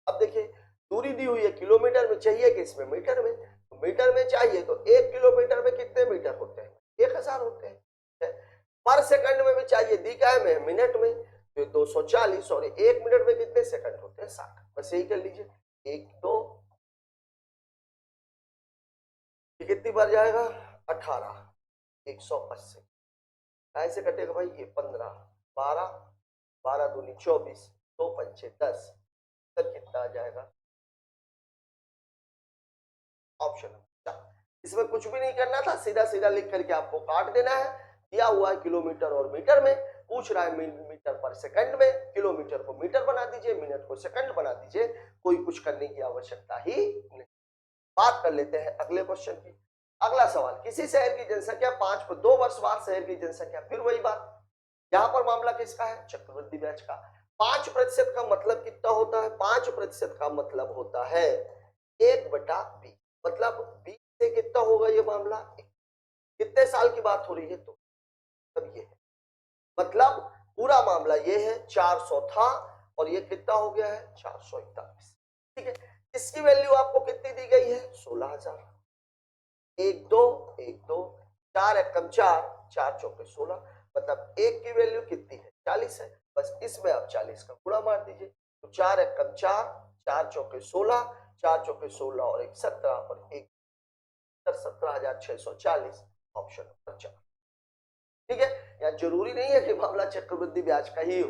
अब देखिए दूरी दी हुई है किलोमीटर में, चाहिए कि इसमें मीटर में, तो मीटर में चाहिए तो 1 किलोमीटर में कितने मीटर होते हैं 1000 होते हैं, पर सेकंड में भी चाहिए, दी क्या है मिनट में, तो 240, और 1 मिनट में कितने सेकंड होते हैं 60, बस यही कर लीजिए, 1 2, कितनी बार जाएगा 18, 180, कैसे कटेगा भाई, ये 15 12, 12 दूनी 24, 2 पंचे 10, तक कितना आ जाएगा, ऑप्शन इसमें कुछ भी नहीं करना था, सीधा सीधा लिख करके आपको काट देना है, दिया हुआ है किलोमीटर और मीटर में, पूछ रहा है मीटर पर सेकंड में, किलोमीटर को मीटर बना दीजिए, मिनट को सेकंड बना दीजिए, कोई कुछ करने की आवश्यकता ही नहीं। बात कर लेते हैं अगले क्वेश्चन की। अगला सवाल, किसी शहर की जनसंख्या 5 पर 2 वर्ष बाद शहर की जनसंख्या, फिर वही बात, यहाँ पर मामला किसका है? चक्रवृद्धि ब्याज का। 5% का मतलब कितना होता है? 5% का मतलब होता है 1/20। मतलब 20 से कितना होगा ये मामला? कितने साल की बात हो रही है? तो तब ये है, मतलब पूरा मामला ये है 400 था और ये कितना हो गया है? 441। ठीक है, इसकी वैल्यू आपको कितनी दी गई है? 16,000। 1 2 1 2 4 एकम 4 4 चौके 16, मतलब एक की वैल्यू कितनी है? 40 है। बस इसमें आप 40 का गुणा मार दीजिए, तो 4 एकम 4 4 चौके 16, 4 चौके 16 और 1 17 और 1 17,640, ऑप्शन नंबर 4। ठीक है, यहाँ जरूरी नहीं है कि मामला चक्रवृद्धि ब्याज का ही हो।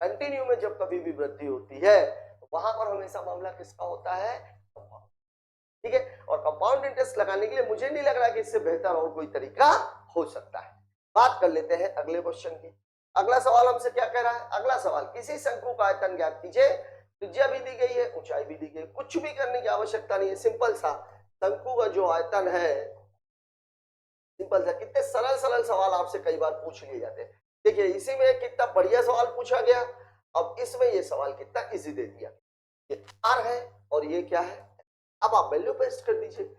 कंटिन्यू में जब कभी भी वृद्धि होती है तो वहां पर हमेशा मामला किसका होता है? ठीक है, और कंपाउंड इंटरेस्ट लगाने के लिए मुझे नहीं लग रहा कि इससे बेहतर और कोई तरीका हो सकता है। बात कर लेते हैं अगले क्वेश्चन की। अगला सवाल हमसे क्या कह रहा है? अगला सवाल, किसी शंकु का आयतन ज्ञात कीजिए, त्रिज्या भी दी गई है, ऊंचाई भी दी गई, कुछ भी करने की आवश्यकता नहीं है, सिंपल सा शंकु का जो आयतन है, सिंपल सा। कितने सरल सरल सवाल आपसे कई बार पूछ लिए जाते हैं। देखिए इसी में कितना बढ़िया सवाल पूछा गया, अब इसमें ये सवाल कितना इजी दे दिया। ये आर है और ये क्या है? अब आप वैल्यू पेस्ट कर दीजिए,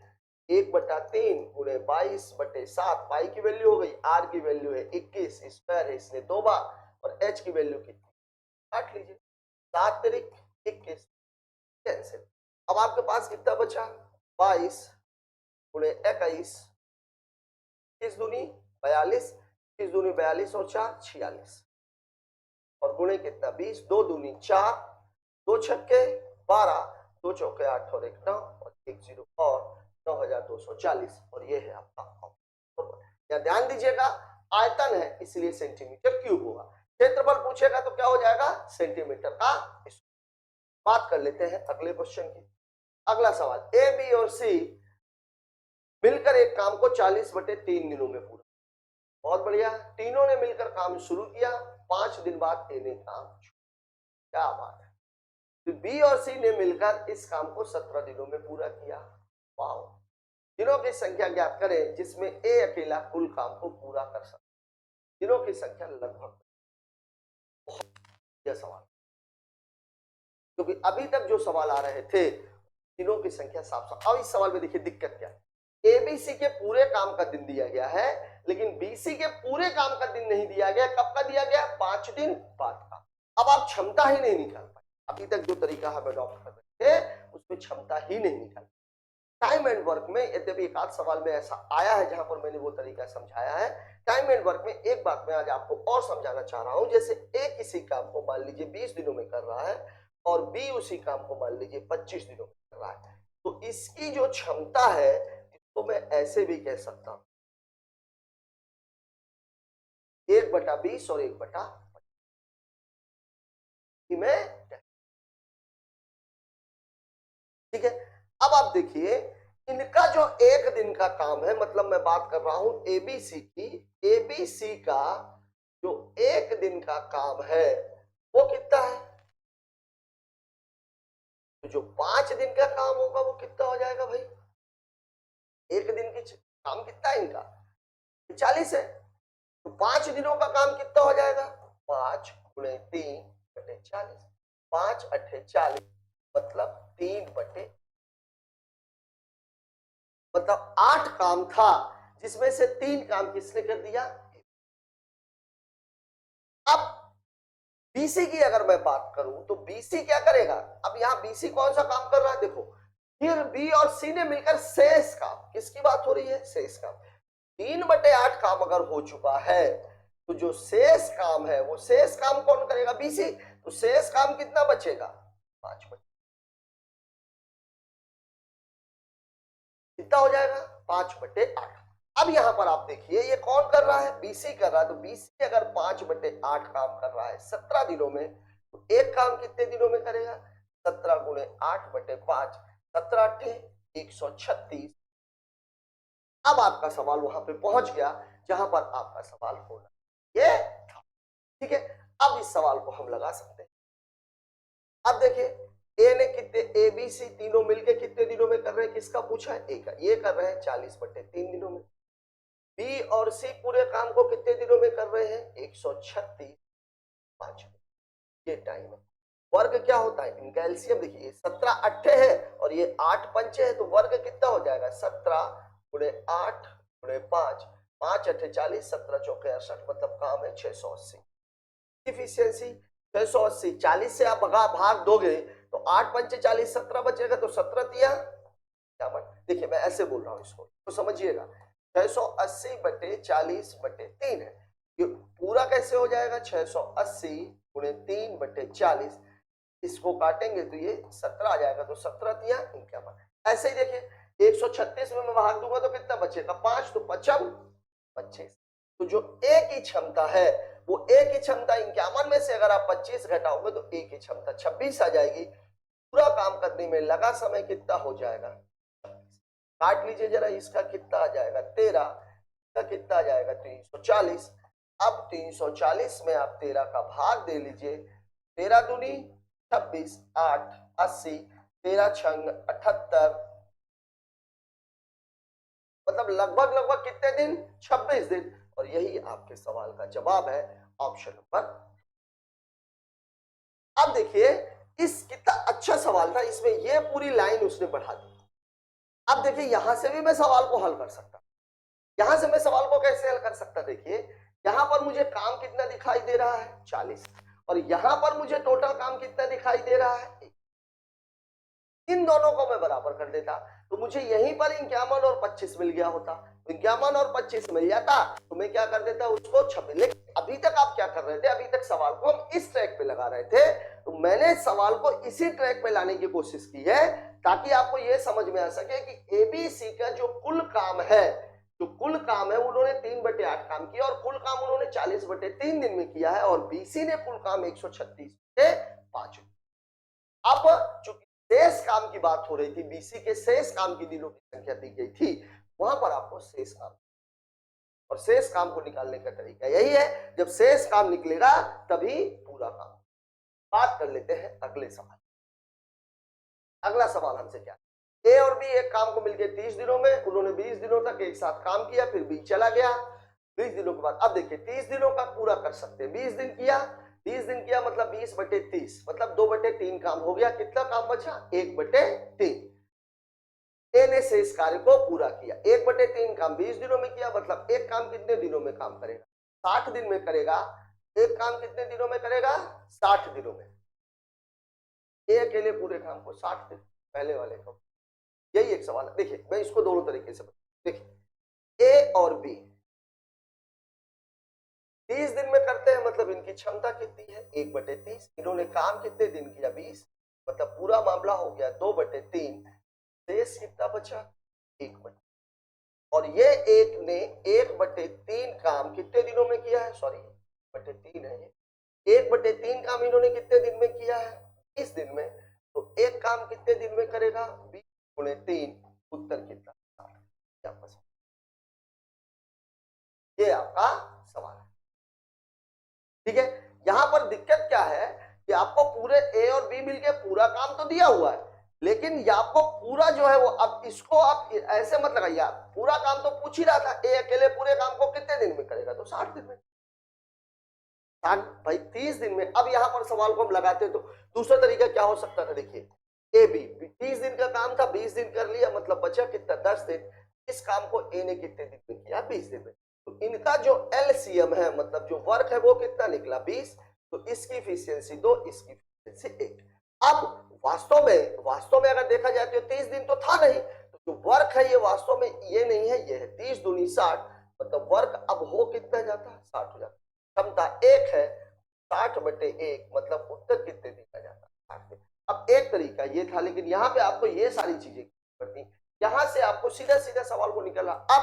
1/3 गुणे 22/7, पाई की वैल्यू हो गई, आर की वैल्यू है 21, स्क्वायर है इसलिए 2 बार, और एच की वैल्यू कितनी? काट लीजिए, 7 तिरिक 21, कैंसिल। अब आपके पास कितना बचा? 22 गुणे 21, 30 दूनी 42, 30 दूनी 42 और 4 46, और गुणे कितना? 20, 2 दूनी 4, 2 छक्के 12, 2 चौके 8 और 1 9 और 1 0 और 9,240, और ये है आपका ऑप्शन। या ध्यान दीजिएगा, आयतन है इसलिए सेंटीमीटर क्यूब होगा, क्षेत्रफल पूछेगा तो क्या हो जाएगा? सेंटीमीटर का। बात कर लेते हैं अगले क्वेश्चन की। अगला सवाल, ए बी और सी मिलकर एक काम को 40/3 दिनों में पूरा। बहुत बढ़िया, तीनों ने मिलकर काम शुरू किया, 5 दिन बाद ए ने काम, क्या बात है। तो बी और सी ने मिलकर इस काम को 17 दिनों में पूरा किया। वाओ, दिनों की संख्या ज्ञात करें जिसमें ए अकेला कुल काम को पूरा कर सकता। दिनों की संख्या लगभग, यह सवाल, क्योंकि अभी तक जो सवाल आ रहे थे दिनों की संख्या साफ साफ। अब इस सवाल में देखिए दिक्कत क्या है, एबीसी के पूरे काम का दिन दिया गया है, लेकिन बीसी के पूरे काम का दिन नहीं दिया गया। कब का दिया गया? 5 दिन बाद का। अब आप क्षमता ही नहीं निकाल पाए, अभी तक जो तरीका हम अडॉप्ट कर रहे थे उसमें क्षमता ही नहीं निकाल। टाइम एंड वर्क में यद्यपि एक आध सवाल में ऐसा आया है जहां पर मैंने वो तरीका समझाया है। टाइम एंड वर्क में एक बात मैं आज आपको और समझाना चाह रहा हूं, जैसे ए किसी काम को मान लीजिए 20 दिनों में कर रहा है और बी उसी काम को मान लीजिए 25 दिनों में कर रहा है, तो इसकी जो क्षमता है इसको मैं ऐसे भी कह सकता हूं, 1/20 और 1/25 में। ठीक है, अब आप देखिए इनका जो एक दिन का काम है, मतलब मैं बात कर रहा हूं एबीसी की, एबीसी का जो एक दिन का काम है वो कितना है? तो जो 5 दिन का काम होगा वो कितना हो जाएगा भाई? एक दिन की काम कितना है इनका? 40 है, तो 5 दिनों का काम कितना हो जाएगा? 5 गुणे 3/40, 5×8 = 40, मतलब 3/, मतलब 8 काम था जिसमें से 3 काम किसने कर दिया? अब बीसी की अगर मैं बात करूं तो बीसी क्या करेगा? अब यहां बीसी कौन सा काम कर रहा है? देखो, फिर बी और सी ने मिलकर शेष काम, किसकी बात हो रही है? शेष काम। 3/8 काम अगर हो चुका है तो जो शेष काम है वो शेष काम कौन करेगा? बीसी। तो शेष काम कितना बचेगा? 5 बचेगा। कितना हो जाएगा? 5/8। अब यहां पर आप देखिए ये कौन कर रहा है? बीसी कर रहा है। तो बीसी अगर 5/8 काम कर रहा है 17 दिनों में, तो एक काम कितने दिनों में करेगा? 17 गुणे 8/5, 17 8 136। अब आपका सवाल वहां पे पहुंच गया जहां पर आपका सवाल होना ये था। ठीक है, अब इस सवाल को हम लगा सकते हैं। अब देखिए ए ने कितने, ए बी सी तीनों मिलके कितने दिनों में कर रहे हैं? किसका पूछा है? ए का। ये कर रहे हैं 40/3 दिनों में। बी और सी पूरे काम को कितने दिनों में कर रहे हैं? 136 5 दिन, ये टाइम है। वर्ग क्या होता है इनका? एलसीएम देखिए 17 अट्ठे है और ये 8 पंचे है, तो वर्ग कितना हो जाएगा? 17 गुणे 8 गुणे 5, 5 अट्ठे 40, 17 चौके 68, मतलब काम है 680। इफिशियंसी 680, 40 से आप भाग दोगे तो 8 पंचे 40, 17 बचेगा, तो 17 तिया क्या बन। देखिए मैं ऐसे बोल रहा हूँ, इसको तो समझिएगा, 680 बटे 40 बटे 3 है। ये पूरा कैसे हो जाएगा? 680 गुणे 3 बटे 40, इसको काटेंगे तो ये 17 आ जाएगा, तो 17 तिया इक्यावन। ऐसे ही देखिए 136 में मैं भाग दूंगा तो कितना बचेगा? 5, तो 55 25। तो जो ए की क्षमता है वो ए की क्षमता 51 में से अगर आप 25 घटाओगे तो ए की क्षमता 26 आ जाएगी। पूरा काम करने में लगा समय कितना हो जाएगा? काट लीजिए जरा, इसका कितना आ जाएगा? 13, इसका कितना आ जाएगा? 340। अब 340 में आप 13 का भाग दे लीजिए, 13 दूनी 26, 8 80, 13 छंग 78, मतलब लगभग कितने दिन? 26 दिन। और यही आपके सवाल का जवाब है, ऑप्शन नंबर। अब देखिए इस कितना अच्छा सवाल था, इसमें ये पूरी लाइन उसने बढ़ा दी। अब देखिए यहां से भी मैं सवाल को हल कर सकता, यहां से मैं सवाल को कैसे हल कर सकता? देखिए यहां पर मुझे काम कितना दिखाई दे रहा है? 40, और यहां पर मुझे टोटल काम कितना दिखाई दे रहा है? इन दोनों को मैं बराबर कर देता तो मुझे यहीं पर 51 और 25 मिल गया होता। 51 और 25 मिल जाता तो मैं क्या कर देता? उसको 26। लेकिन अभी तक आप क्या कर रहे थे? अभी तक सवाल को हम इस ट्रैक पे लगा रहे थे, तो मैंने सवाल को इसी ट्रैक पे लाने की कोशिश की है ताकि आपको यह समझ में आ सके कि एबीसी का जो कुल काम है, जो कुल काम है उन्होंने 3/8 काम किया और कुल काम उन्होंने 40/3 दिन में किया है, और बीसी ने कुल काम 136/5। अब चूंकि शेष काम की बात हो रही थी, बीसी के शेष काम की दिनों की संख्या दी गई थी, वहां पर आपको शेष काम, और शेष काम को निकालने का तरीका यही है, जब शेष काम निकलेगा तभी पूरा काम। बात कर लेते हैं अगले सवाल। अगला सवाल हमसे क्या? ए और बी एक काम को मिलकर 30 दिनों में, उन्होंने 20 दिनों तक एक साथ काम किया, फिर बी चला गया 20 दिनों के बाद। अब देखिए 30 दिनों का पूरा कर सकते हैं, 20 दिन किया, 20 दिन किया मतलब 20/30, मतलब 2/3 काम हो गया। कितना काम बचा? 1/3। ए ने शेष कार्य को पूरा किया, 1/3 काम 20 दिनों में किया, मतलब एक काम कितने दिनों में काम करेगा? 60 दिन में करेगा। एक काम कितने दिनों में करेगा? 60 दिनों में। ए अकेले पूरे काम को 60 दिन, पहले वाले को। यही एक सवाल है। देखिए मैं इसको दोनों तरीके से देखिए, ए और बी 30 दिन में करते हैं, मतलब इनकी क्षमता कितनी है? 1/30। इन्होंने काम कितने दिन किया? 20, मतलब पूरा मामला हो गया 2/3। शेष कितना बचा? 1/3। और ये एक ने 1/3 काम कितने दिनों में किया है? सॉरी 1/3 है ये। 1/3 काम इन्होंने कितने दिन में किया है? 20 दिन में। तो एक काम कितने दिन में करेगा? 20 गुणे 3, उत्तर कितना? 60। ये आपका सवाल है, ठीक है। यहां पर दिक्कत क्या है कि आपको पूरे ए और बी मिलके पूरा काम तो दिया हुआ है, लेकिन ये आपको पूरा जो है वो, अब इसको आप ऐसे मत लगाइए, पूरा काम तो पूछ ही रहा था, ए अकेले पूरे काम को कितने दिन में करेगा? तो 60 दिन में। 60 भाई 30 दिन में। अब यहां पर सवाल को हम लगाते तो दूसरा तरीका क्या हो सकता था? देखिए ए बी 30 दिन का काम था, 20 दिन कर लिया, मतलब बचा कितना? 10 दिन। इस काम को ए ने कितने दिन में किया? 20 दिन में। तो इनका जो एलसीएम है, मतलब जो वर्क है, वो कितना निकला? 20। तो इसकी इफिशियंसी 2, इसकी इफिशियंसी 1। अब वास्तव में अगर देखा जाए तो 30 दिन तो था नहीं, तो जो वर्क है ये वास्तव में ये नहीं है, ये है 30 दूनी 60, मतलब वर्क अब हो कितना जाता है? 60 हो जाता है। क्षमता 1 है, 60/1, मतलब उत्तर कितने दिन का जाता है? 60 दिन। अब एक तरीका ये था, लेकिन यहाँ पे आपको ये सारी चीजें पड़ती, यहां से आपको सीधा सीधा सवाल को निकला। अब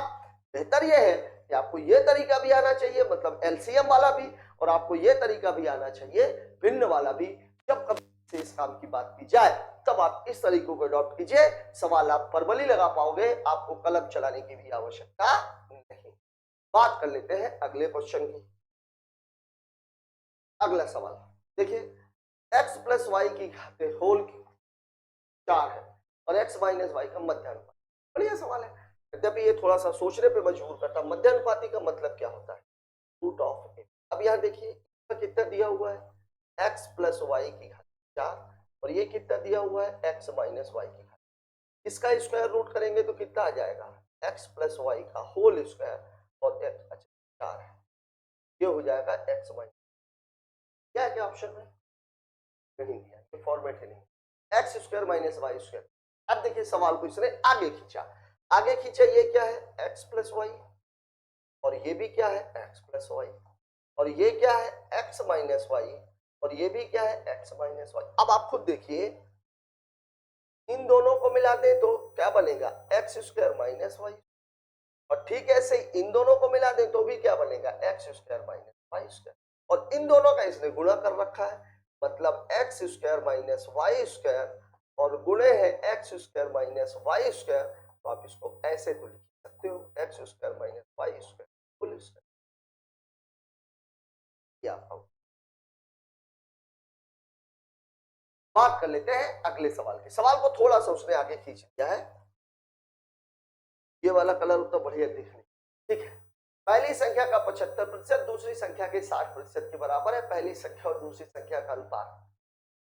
बेहतर यह है कि आपको यह तरीका भी आना चाहिए, मतलब एलसीएम वाला भी, और आपको यह तरीका भी आना चाहिए भिन्न वाला भी। जब कभी शेष काम की बात की जाए तब आप इस तरीकों को अडॉप्ट कीजिए, सवाल आप परवली लगा पाओगे, आपको कलम चलाने की भी आवश्यकता नहीं। बात कर लेते हैं अगले क्वेश्चन की। अगला सवाल देखिए, x + y की घाते होल 4 है और x - y का मध्य अनुपात। बढ़िया सवाल है। यद्यपि ये थोड़ा सा सोचने पे मजबूर करता है। मध्य अनुपाती का मतलब क्या होता है? रूट ऑफ ए। अब यहाँ देखिए कितना दिया हुआ है x प्लस वाई की घात 4 और ये कितना दिया हुआ है x माइनस वाई की घात। इसका स्क्वायर रूट करेंगे तो कितना आ जाएगा x प्लस वाई का होल स्क्वायर और x अच्छा 4 है, ये हो जाएगा x माइनस। क्या है क्या ऑप्शन में? नहीं दिया, ये फॉर्मेट है नहीं। X square minus Y square. अब देखिए सवाल को इसने आगे खींचा, आगे खींचा ये क्या है एक्स प्लस वाई और ये भी क्या है एक्स प्लस वाई और ये क्या है एक्स माइनस वाई और ये भी क्या है एक्स माइनस वाई। अब आप खुद देखिए इन दोनों को मिला दें तो क्या बनेगा एक्स स्क्वायर माइनस वाई और ठीक ऐसे ही इन दोनों को मिला दें तो भी क्या बनेगा X square minus Y square और इन दोनों का इसने गुणा कर रखा है मतलब X square minus Y square और गुणे है X square minus Y square. तो आप इसको ऐसे तो लिख सकते हो X square minus Y square full square. बात कर लेते हैं अगले सवाल की। सवाल को थोड़ा सा उसने आगे खींच दिया है, ये वाला कलर उतना बढ़िया दिखने। ठीक है, पहली संख्या का 75% दूसरी संख्या के 60% के बराबर है। पहली संख्या और दूसरी संख्या का अनुपात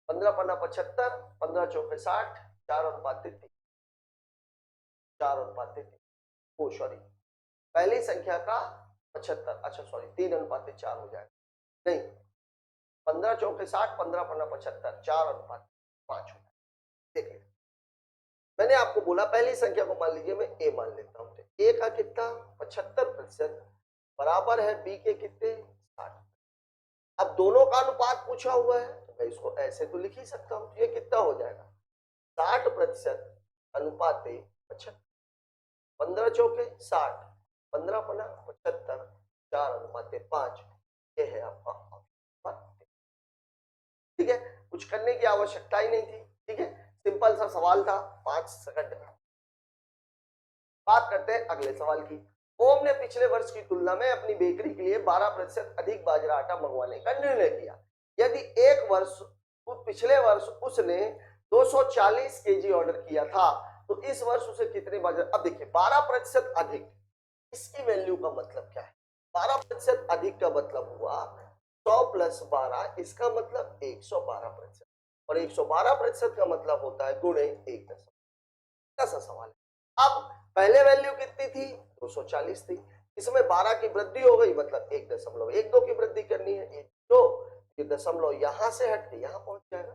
15 पन्ना 75, 15 चौके 60, 4 अनुपात 3, 4 अनुपात 3। ओ सॉरी, पहली संख्या का 75, अच्छा सॉरी 3 अनुपात 4 हो जाएगा, नहीं 15 चौके 60, 15 पन्ना 75, 4 अनुपात 5 हो जाएगा। देखिए मैंने आपको बोला पहली संख्या को मान लीजिए मैं ए मान लेता हूं, ए का कितना 75% बराबर है बी के कितने 60। अब दोनों का अनुपात पूछा हुआ है तो मैं इसको ऐसे तो लिख ही सकता हूं, ये कितना हो जाएगा 60% अनुपात 75, 15 चौके 60, 15 पन्ना 75, 4 अनुपात 5, ये है आपका ऑप्शन। ठीक है, कुछ करने की आवश्यकता ही नहीं थी। ठीक है, सिंपल सा सवाल था 5 सेकंड में। बात करते हैं अगले सवाल की। ओम ने पिछले वर्ष की तुलना में अपनी बेकरी के लिए 12% अधिक बाजरा आटा मंगवाने का निर्णय किया। यदि एक वर्ष पिछले वर्ष उसने 240 केजी ऑर्डर किया था तो इस वर्ष उसे कितने बाजरा। अब देखिए 12% अधिक, इसकी वैल्यू का मतलब क्या है? 12% अधिक का मतलब हुआ 100 प्लस 12, इसका मतलब 112% और 112% का मतलब होता है गुणे 1। ऐसा सवाल है। अब पहले वैल्यू कितनी थी 240 थी, इसमें 12 की वृद्धि हो गई मतलब 1.12 की वृद्धि करनी है। तो ये दशमलव यहां से हट के यहां पहुंच जाएगा।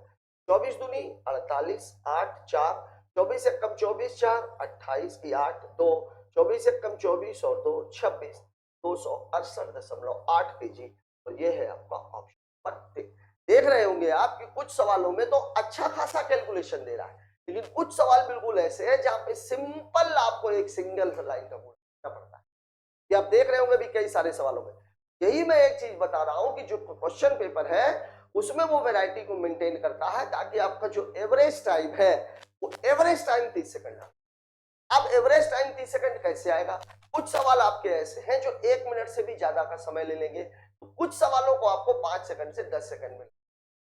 24 दूनी 48, 8 4, 24 से कम 24 4, 28 की 8 2, 24 से कम 24 और 2 26, 268.8 केजी। तो ये है आपका ऑप्शन। देख रहे होंगे आप कि कुछ सवालों में तो अच्छा खासा कैलकुलेशन दे रहा है, लेकिन कुछ सवाल बिल्कुल ऐसे हैं जहां पे सिंपल आपको एक सिंगल लाइन का बोलना पड़ता है। ये आप देख रहे होंगे भी कई सारे सवालों में। यही मैं एक चीज बता रहा हूं कि जो क्वेश्चन पेपर है उसमें वो वैरायटी को मेंटेन करता है ताकि आपका जो एवरेज टाइम है वो एवरेज टाइम 30 सेकंड है। अब एवरेज टाइम 30 सेकंड कैसे आएगा? कुछ सवाल आपके ऐसे हैं जो 1 मिनट से भी ज्यादा का समय ले लेंगे, तो कुछ सवालों को आपको 5 सेकंड से 10 सेकंड में।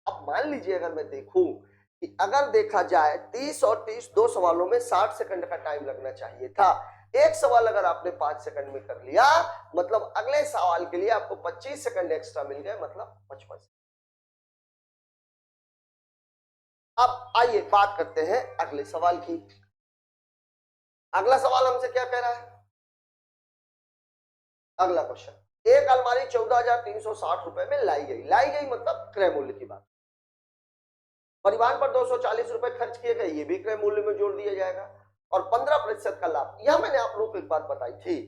अब मान लीजिए अगर मैं देखूं कि अगर देखा जाए 30 और 30 दो सवालों में 60 सेकंड का टाइम लगना चाहिए था, एक सवाल अगर आपने 5 सेकंड में कर लिया मतलब अगले सवाल के लिए आपको 25 सेकंड एक्स्ट्रा मिल गए, मतलब 55 सेकंड। अब आइए बात करते हैं अगले सवाल की। अगला सवाल हमसे क्या कह रहा है? अगला क्वेश्चन, एक अलमारी 14,360 रुपए में लाई गई मतलब क्रय मूल्य की बात। परिवहन पर 240 रुपए खर्च किए गए, ये भी क्रय मूल्य में जोड़ दिया जाएगा और 15% का लाभ। यह मैंने आप लोगों को एक बात बताई थी,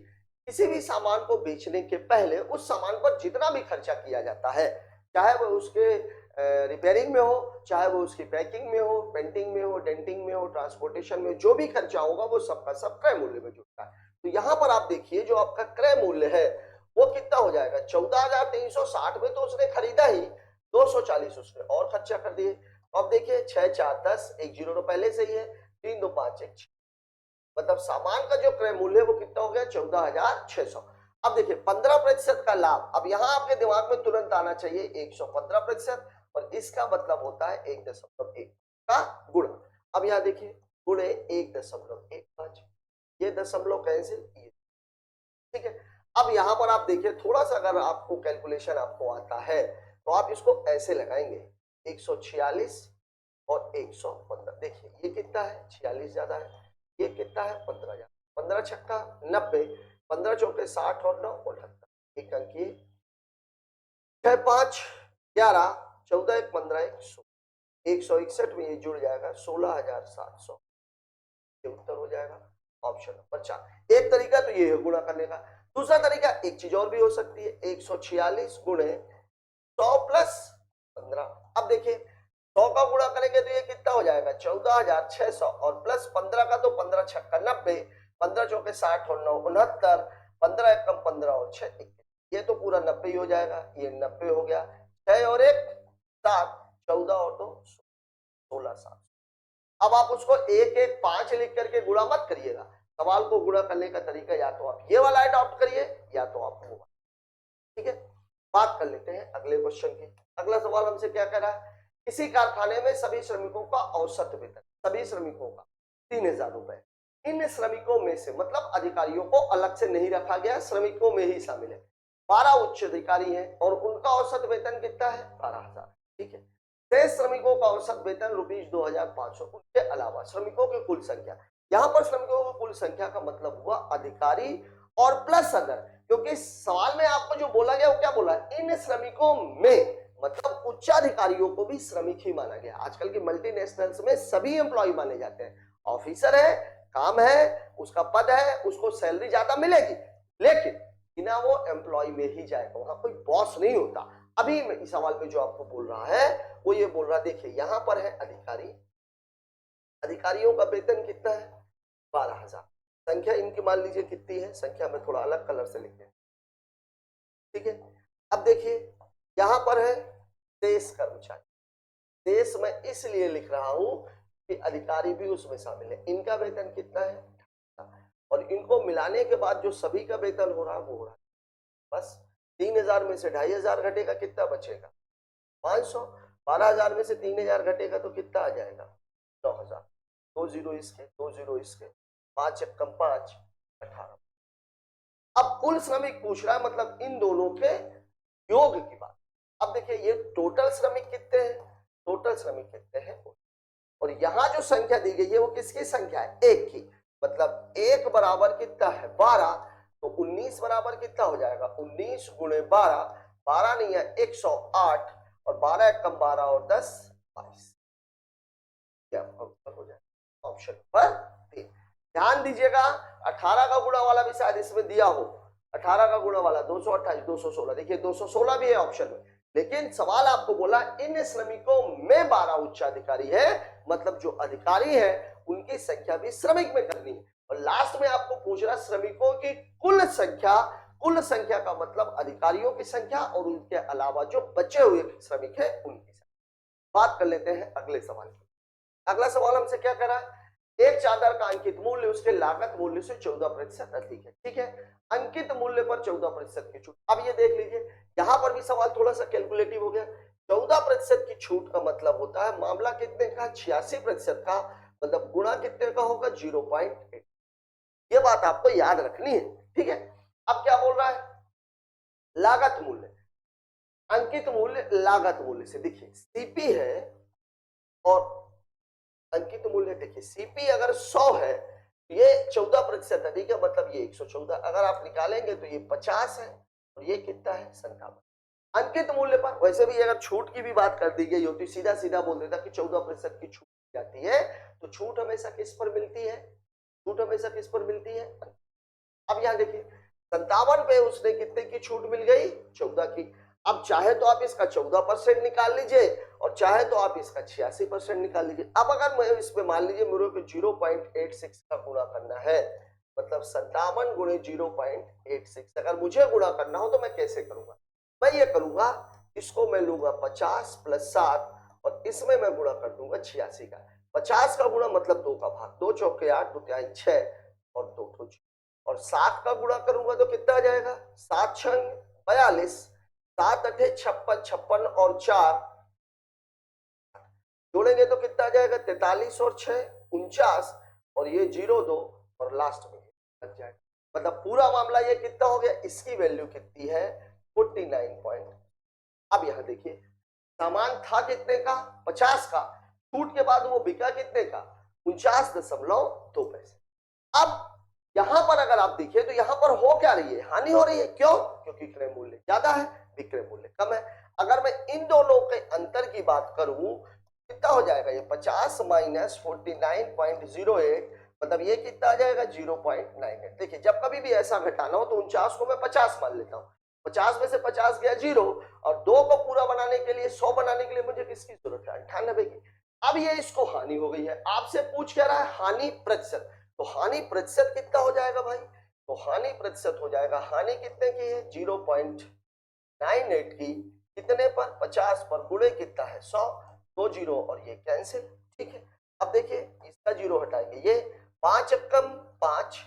किसी भी सामान को बेचने के पहले उस सामान पर जितना भी खर्चा किया जाता है, चाहे वो उसके रिपेयरिंग में हो, चाहे वो उसकी पैकिंग में हो, पेंटिंग में हो, डेंटिंग में हो, ट्रांसपोर्टेशन में, जो भी खर्चा होगा वो सबका सब क्रय मूल्य में जुड़ता है। तो यहाँ पर आप देखिए जो आपका क्रय मूल्य है वो कितना हो जाएगा 14,360 में, तो उसने खरीदा ही 240 उसने और खर्चा कर दिए। अब देखिए 6 4 10, एक जीरो तो पहले से ही है, 3 2 5 1 6, मतलब सामान का जो क्रय मूल्य है वो कितना हो गया 14,600। अब देखिए 15% का लाभ। अब यहां आपके दिमाग में तुरंत आना चाहिए 115% और इसका मतलब होता है 1.1 का गुणा। अब यहां देखिए गुणे 1.15, ये दशमलव कैंसिल, ठीक है। अब यहां पर आप देखिए थोड़ा सा, अगर आपको कैलकुलेशन आपको आता है तो आप इसको ऐसे लगाएंगे 146 और 115। देखिए ये कितना है, 46 ज्यादा है, ये कितना है 15 ज्यादा, 15 छक्का 90, 15 चौके 60 और 9 69, एक अंक ये 6 5 11 14 1 15 161 में ये जुड़ जाएगा 16,700, ये उत्तर हो जाएगा ऑप्शन नंबर 4। एक तरीका तो ये है गुणा करने का। दूसरा तरीका एक चीज और भी हो सकती है, 146 गुणे 100 प्लस 15। अब देखिए 100 का गुणा करेंगे तो ये कितना हो जाएगा 14,600 और प्लस 15 का तो 15 छक्का 90, 15 चौके 60 और 9 69, 15 एकम 15 और 6 21, ये तो पूरा 90 ही हो जाएगा, ये 90 हो गया, 6 और 1 7, 14 और 2 16 7। अब आप उसको 1 1 5 लिख करके गुणा मत करिएगा, सवाल को गुणा करने का तरीका या तो आप ये वाला अडॉप्ट करिए या तो आप वो, ठीक है। बात कर लेते हैं अगले क्वेश्चन की। अगला सवाल हमसे क्या कह रहा है, किसी कारखाने में सभी श्रमिकों का औसत वेतन, सभी श्रमिकों का 3,000 रुपए। इन श्रमिकों में से, मतलब अधिकारियों को अलग से नहीं रखा गया, श्रमिकों में ही शामिल है, 12 उच्च अधिकारी हैं और उनका औसत वेतन कितना है 12,000, ठीक है। शेष श्रमिकों का औसत वेतन ₹2,500। उसके अलावा श्रमिकों की कुल संख्या, यहां पर श्रमिकों की कुल संख्या का मतलब हुआ अधिकारी और प्लस अगर, क्योंकि सवाल में आपको जो बोला गया वो क्या बोला, इन श्रमिकों में, मतलब उच्चाधिकारियों को भी श्रमिक ही माना गया। आजकल की मल्टीनेशनल्स में सभी एम्प्लॉय माने जाते हैं, ऑफिसर है, काम है, उसका पद है, उसको सैलरी ज्यादा मिलेगी, लेकिन बिना वो एम्प्लॉय में ही जाएगा, वहां कोई बॉस नहीं होता। अभी इस सवाल में जो आपको बोल रहा है वो ये बोल रहा है, देखिए यहां पर है अधिकारी, अधिकारियों का वेतन कितना है 12,000, संख्या इनकी मान लीजिए कितनी है, संख्या में थोड़ा अलग कलर से लिखते हैं, ठीक है। अब देखिए यहां पर है शेष कर्मचारी, शेष मैं इसलिए लिख रहा हूं कि अधिकारी भी उसमें शामिल है, इनका वेतन कितना है और इनको मिलाने के बाद जो सभी का वेतन हो रहा है वो हो रहा है बस 3,000 में से 2,500 घटेगा, कितना बचेगा 500, 12,000 में से 3,000 घटेगा तो कितना आ जाएगा 9,000, 2 जीरो इसके 2 जीरो इसके, 5 एक कम 5 18। अब कुल श्रमिक पूछ रहा है, मतलब इन दोनों के योग की बात। अब देखिए ये टोटल श्रमिक कितने हैं, टोटल श्रमिक कितने हैं, और यहां जो संख्या दी गई है वो किसकी संख्या है, एक की, मतलब 1 बराबर कितना है 12, तो 19 बराबर कितना हो जाएगा 19 गुणे 12, 12 नहीं है 108 और 12 एक कम 12 और 10 22, क्या उत्तर हो जाएगा ऑप्शन पर 3। ध्यान दीजिएगा 18 का गुणा वाला भी शायद इसमें दिया हो, 18 का गुणा वाला 228 216, देखिए 216 भी है ऑप्शन में, लेकिन सवाल आपको बोला इन श्रमिकों में 12 उच्चाधिकारी है, मतलब जो अधिकारी है उनकी संख्या भी श्रमिक में करनी है, और लास्ट में आपको पूछ रहा श्रमिकों की कुल संख्या, कुल संख्या का मतलब अधिकारियों की संख्या और उनके अलावा जो बचे हुए श्रमिक है उनकी संख्या। बात कर लेते हैं अगले सवाल की। अगला सवाल हमसे क्या कर रहा है, एक चादर का अंकित मूल्य उसके लागत मूल्य से 14% अधिक है, ठीक है, अंकित मूल्य पर 14% की छूट। अब ये देख लीजिए यहां पर भी सवाल थोड़ा सा कैलकुलेटिव हो गया, 14% की छूट का मतलब होता है मामला कितने का 86% का, मतलब गुणा कितने का होगा 0.8, ये बात आपको याद रखनी है, ठीक है। अब क्या बोल रहा है, लागत मूल्य, अंकित मूल्य लागत मूल्य से, देखिए सीपी है और अंकित मूल्य, देखिए सीपी अगर 100 है ये 14% अधिक है, मतलब ये 114, अगर आप निकालेंगे तो ये 50 है और ये कितना है 57। अंकित मूल्य पर वैसे भी अगर छूट की भी बात कर दी गई होती, सीधा सीधा बोल देता कि 14% की छूट जाती है, तो छूट हमेशा किस पर मिलती है, छूट हमेशा किस पर मिलती है। अब यहां देखिए 57 पे उसने कितने की छूट मिल गई 14 की। अब चाहे तो आप इसका 14% निकाल लीजिए और चाहे तो आप इसका 86% निकाल लीजिए। अब अगर मैं इसमें मान लीजिए मेरे को 0.86 का गुणा करना है, मतलब 57 गुणे 0.86, अगर मुझे गुणा करना हो तो मैं कैसे करूंगा, मैं ये करूंगा, इसको मैं लूंगा 50 + 7 और इसमें मैं गुणा कर दूंगा 86 का, 50 का गुणा मतलब 2 का भाग, 2 चौके 8 2 तिहाई 6 और 2 तो 0, और 7 का गुणा करूंगा तो कितना आ जाएगा 7 × 42, 7 × 8 = 56, 56 और 4 जोड़ेंगे तो कितना आ जाएगा 43 और 6 49, और ये 0 2 और लास्ट में लग जाएगा। मतलब पूरा मामला ये कितना हो गया, इसकी वैल्यू कितनी है 49 पॉइंट। अब यहां देखिए सामान था कितने का 50 का, छूट के बाद वो बिका कितने का 49.2 पैसे। अब यहां पर अगर आप देखिए तो यहां पर हो क्या रही है, हानि हो रही है। क्यों? क्योंकि क्रय मूल्य ज्यादा है, विक्रय मूल्य कम है। अगर मैं इन दोनों के अंतर की बात करूं कितना हो जाएगा, ये 50 माइनस 49.08 मतलब ये कितना आ जाएगा 0.98। देखिए जब कभी भी ऐसा घटाना हो तो 49 को मैं 50 मान लेता हूँ, 50 में से 50 गया 0, और 2 को पूरा बनाने के लिए 100 बनाने के लिए मुझे किसकी जरूरत है 98 की। अब ये इसको हानि हो गई है, आपसे पूछ क्या रहा है हानि प्रतिशत, तो हानि प्रतिशत कितना हो जाएगा भाई, तो हानि प्रतिशत हो जाएगा, हानि कितने की है 0.98 की, कितने पर 50 पर, गुणे कितना है 100, 2 जीरो और ये कैंसिल। ठीक है, अब देखिए इसका जीरो हटाएंगे, ये 5 कम 5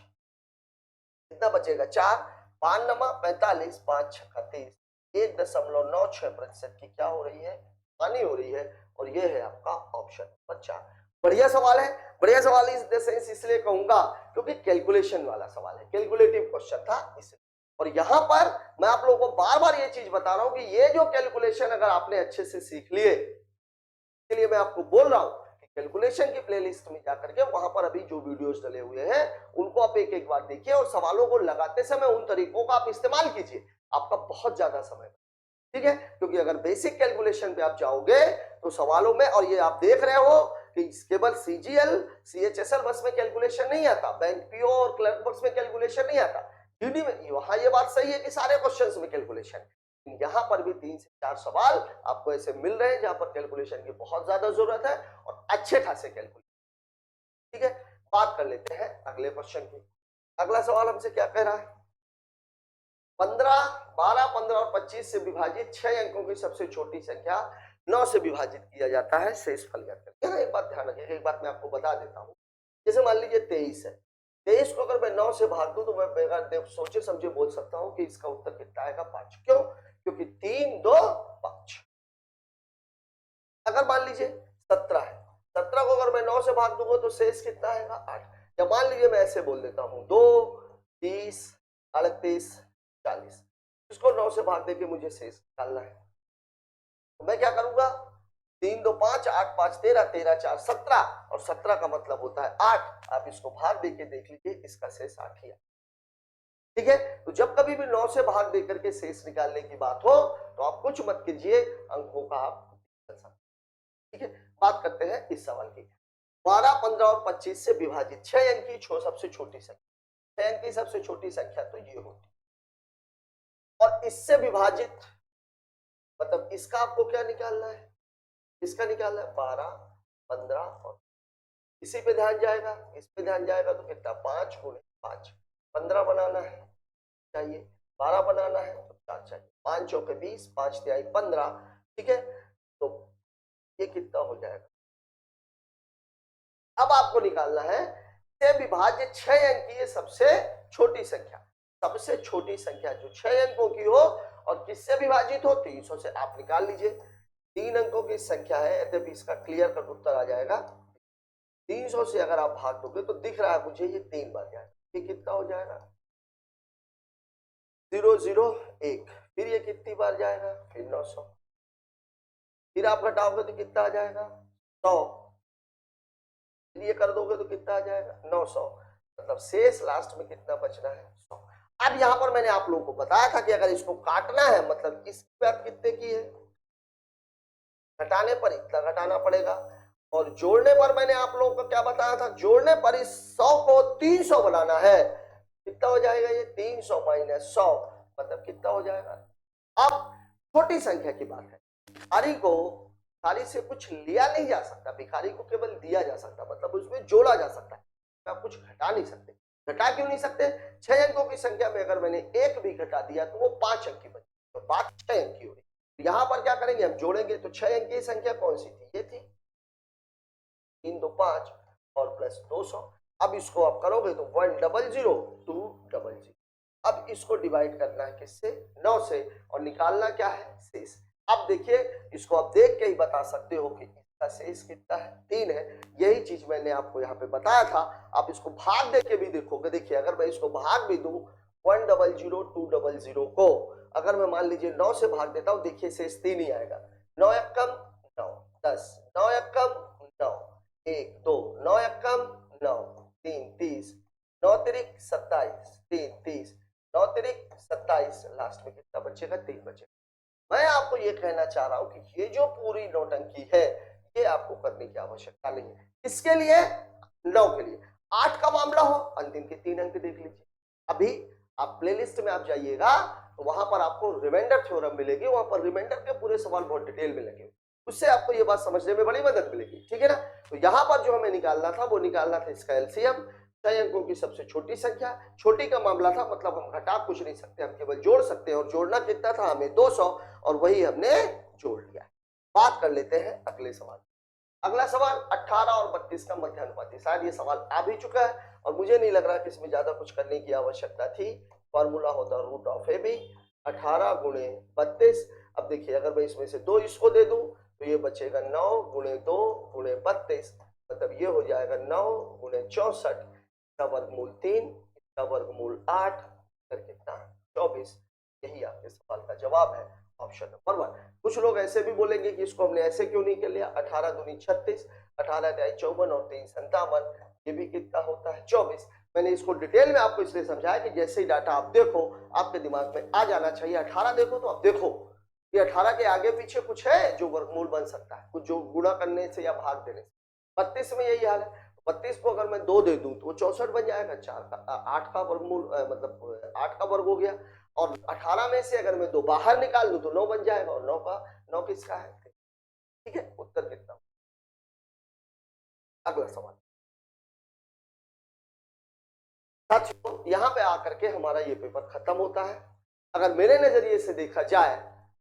कितना बचेगा 4, 5 नमा 45, 5 छक्का 30, 1.96% की क्या हो रही है हानि हो रही है, और ये है आपका ऑप्शन नंबर 4। बढ़िया सवाल है, बढ़िया सवाल इस इसलिए कहूंगा क्योंकि कैलकुलेशन वाला सवाल है, कैलकुलेटिव क्वेश्चन था इसलिए। और यहां पर मैं आप लोगों को बार बार ये चीज बता रहा हूं कि ये जो कैलकुलेशन अगर आपने अच्छे से सीख लिए, इसलिए मैं आपको बोल रहा हूं कि कैलकुलेशन की प्लेलिस्ट में जाकर के वहां पर अभी जो वीडियोस डले हुए हैं उनको आप एक एक बार देखिए, और सवालों को लगाते समय उन तरीकों का आप इस्तेमाल कीजिए, आपका बहुत ज्यादा समय, ठीक है। क्योंकि अगर बेसिक कैलकुलेशन पे आप जाओगे तो सवालों में, और ये आप देख रहे हो कि केवल सीजीएल सीएचएसएल बस में कैलकुलेशन नहीं आता, बैंक पीओ और क्लर्क बस में कैलकुलेशन नहीं आता, जीडी में वहां ये बात सही है कि सारे क्वेश्चंस में कैलकुलेशन, यहां पर भी 3 से 4 सवाल आपको ऐसे मिल रहे हैं जहां पर कैलकुलेशन की बहुत ज्यादा जरूरत है और अच्छे खासे कैलकुलेशन। ठीक है, बात कर लेते हैं अगले क्वेश्चन की। अगला सवाल हमसे क्या कह रहा है, 15, 12, 15 और 25 से विभाजित 6 अंकों की सबसे छोटी संख्या 9 से विभाजित किया जाता है, शेष फल ज्ञात करें। एक बात ध्यान रखिएगा, एक बात मैं आपको बता देता हूं, जैसे मान लीजिए 23 है, 23 को अगर मैं 9 से भाग दूं तो मैं बेकार सोचे समझे बोल सकता हूं कि इसका उत्तर कितना आएगा 5। क्यों? क्योंकि 3, 2, 5। अगर मान लीजिए 17 है, 17 को अगर मैं 9 से भाग दूंगा तो शेष कितना आएगा 8। या मान लीजिए मैं ऐसे बोल देता हूं 2, 30, 38, 40, इसको 9 से भाग देके मुझे शेष निकालना है, तो मैं क्या करूंगा 3, 2, 5, 8, 5, 13, 13, 4, 17, और 17 का मतलब होता है 8। आप इसको भाग देके देख लीजिए, इसका शेष 8 ही है। ठीक है, तो जब कभी भी 9 से भाग देकर के शेष निकालने की बात हो तो आप कुछ मत कीजिए, अंकों का आप निकाल सकते। ठीक है, बात करते हैं इस सवाल की। 12, 15 और 25 से विभाजित 6 अंक की सबसे छोटी संख्या, 6 अंक की सबसे छोटी संख्या तो ये होती, और इससे विभाजित मतलब इसका आपको क्या निकालना है, इसका निकालना है 12, 15 और इसी पे ध्यान जाएगा, इस पे ध्यान जाएगा तो कितना 5 गुणे 5, 15 बनाना है चाहिए, 12 बनाना है तो 4 चाहिए, 5 चौके 20, 5 तिहाई 15। ठीक है, तो ये कितना हो जाएगा, अब आपको निकालना है से विभाज्य 6 अंक की सबसे छोटी संख्या, सबसे छोटी संख्या जो 6 अंकों की हो और किससे विभाजित हो 300 से। आप निकाल लीजिए, 3 अंकों की संख्या है, यद्यपि इसका क्लियर कट उत्तर आ जाएगा 300 से अगर आप भाग दोगे तो दिख रहा है मुझे ये 3 बार जाएगा, ये कितना हो जाएगा 0, 0, 1, फिर ये कितनी बार जाएगा फिर 900, फिर आप घटाओगे तो कितना आ जाएगा 100, ये कर दोगे तो कितना आ जाएगा 900, मतलब शेष लास्ट में कितना बचना है 100। अब यहां पर मैंने आप लोगों को बताया था कि अगर इसको काटना है मतलब इसकी बात कितने की है, घटाने पर इतना घटाना पड़ेगा, और जोड़ने पर मैंने आप लोगों को क्या बताया था, जोड़ने पर इस 100 को 300 बनाना है, कितना हो जाएगा ये 300 माइनस 100 मतलब कितना हो जाएगा। अब छोटी संख्या की बात है, भिखारी को भिखारी से कुछ लिया नहीं जा सकता, भिखारी को केवल दिया जा सकता, मतलब उसमें जोड़ा जा सकता है, आप कुछ घटा नहीं सकते। घटा क्यों नहीं सकते, 6 अंकों की संख्या में अगर मैंने एक भी घटा दिया तो वो 5 अंक की बची, तो बात 6 अंक की हो रही। यहां पर क्या करेंगे हम जोड़ेंगे, तो 6 अंक की संख्या कौन सी थी, ये थी 3, 2, 5 और प्लस 200। अब इसको आप करोगे तो 100, 200। अब इसको डिवाइड करना है किससे 9 से, और निकालना क्या है शेष। अब देखिए इसको आप देख के ही बता सकते हो कि इसका शेष कितना है 3 है। यही चीज मैंने आपको यहाँ पे बताया था। आप इसको भाग दे के भी देखोगे। देखिए अगर मैं इसको भाग भी दूं 100 200 को, अगर मैं मान लीजिए 9 से भाग देता हूँ, देखिए शेष 3 ही आएगा। 9 एकम 9, 10, 9 एकम 9, 1 2, 9 एकम 9, 3 30, 9 तिरिक 27, 3 30, 9 तिरिक 27, लास्ट में कितना बचेगा 3 बचेगा। मैं आपको ये कहना चाह रहा हूं कि ये जो पूरी नौटंकी है ये आपको करने की आवश्यकता नहीं है। इसके लिए 9 के लिए 8 का मामला हो, अंतिम के 3 अंक देख लीजिए। अभी आप प्लेलिस्ट में आप जाइएगा तो वहां पर आपको रिमाइंडर थ्योरम मिलेगी, वहां पर रिमाइंडर के पूरे सवाल बहुत डिटेल में लगे, उससे आपको ये बात समझने में बड़ी मदद मिलेगी। ठीक है ना। तो यहाँ पर जो हमें निकालना था वो निकालना था इसका एलसीएम, 6 अंकों की सबसे छोटी संख्या। छोटी का मामला था, मतलब हम घटा कुछ नहीं सकते, हम केवल जोड़ सकते हैं, और जोड़ना कितना था हमें 200, और वही हमने जोड़ लिया। बात कर लेते हैं अगले सवाल। अगला सवाल 18 और 32 का मध्यानुपाती। शायद ये सवाल आ भी चुका है और मुझे नहीं लग रहा कि इसमें ज्यादा कुछ करने की आवश्यकता थी। फॉर्मूला होता है रूट ऑफ ए बी, 18 गुणे 32। अब देखिए अगर मैं इसमें से 2 इसको दे दूं तो ये बचेगा 9 गुणे 2 गुणे 32, मतलब ये हो जाएगा 9 गुणे 64, इसका वर्गमूल 3, इसका वर्गमूल 8, कितना 24। यही आपके सवाल का जवाब है, ऑप्शन नंबर 1। कुछ लोग ऐसे भी बोलेंगे कि इसको हमने ऐसे क्यों नहीं कर लिया, 18 दूनी 36, 18 तिहाई 54 और 3 57, ये भी कितना होता है 24। मैंने इसको डिटेल में आपको इसलिए समझाया कि जैसे ही डाटा आप देखो आपके दिमाग में आ जाना चाहिए। 18 देखो तो आप देखो ये 18 के आगे पीछे कुछ है जो वर्गमूल बन सकता है, कुछ जो गुणा करने से या भाग देने से। 32 में यही हाल है। 32 को अगर मैं 2 दे दूं तो वो 64 बन जाएगा, 8 का वर्गमूल मतलब 8 का वर्ग हो गया। और 18 में से अगर मैं 2 बाहर निकाल दूं तो 9 बन जाएगा, और 9 किसका है। ठीक है, उत्तर कितना। अगला सवाल साथियों, यहाँ पे आकर के हमारा ये पेपर खत्म होता है। अगर मेरे नजरिए से देखा जाए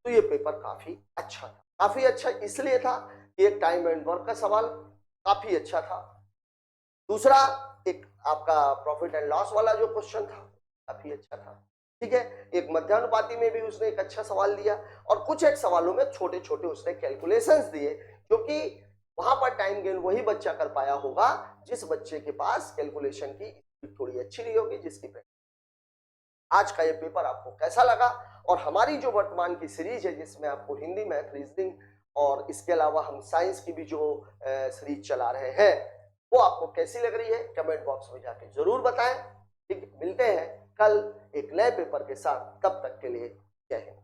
तो ये पेपर काफी अच्छा था। काफी अच्छा इसलिए था कि एक टाइम एंड वर्क का सवाल काफी अच्छा था। दूसरा एक आपका प्रॉफिट एंड लॉस वाला जो क्वेश्चन था काफी अच्छा था। ठीक है, एक मध्यानुपाती में भी उसने एक अच्छा सवाल दिया, और कुछ एक सवालों में छोटे छोटे उसने कैलकुलेशंस दिए, क्योंकि वहां पर टाइम गेन वही बच्चा कर पाया होगा जिस बच्चे के पास कैलकुलेशन की थोड़ी अच्छी रही होगी, जिसकी प्रैक्टिस। आज का ये पेपर आपको कैसा लगा, और हमारी जो वर्तमान की सीरीज है जिसमें आपको हिंदी, मैथ, रीजनिंग और इसके अलावा हम साइंस की भी जो सीरीज चला रहे हैं वो आपको कैसी लग रही है, कमेंट बॉक्स में जाके जरूर बताएं। ठीक, मिलते हैं कल एक नए पेपर के साथ, तब तक के लिए जय हिंद।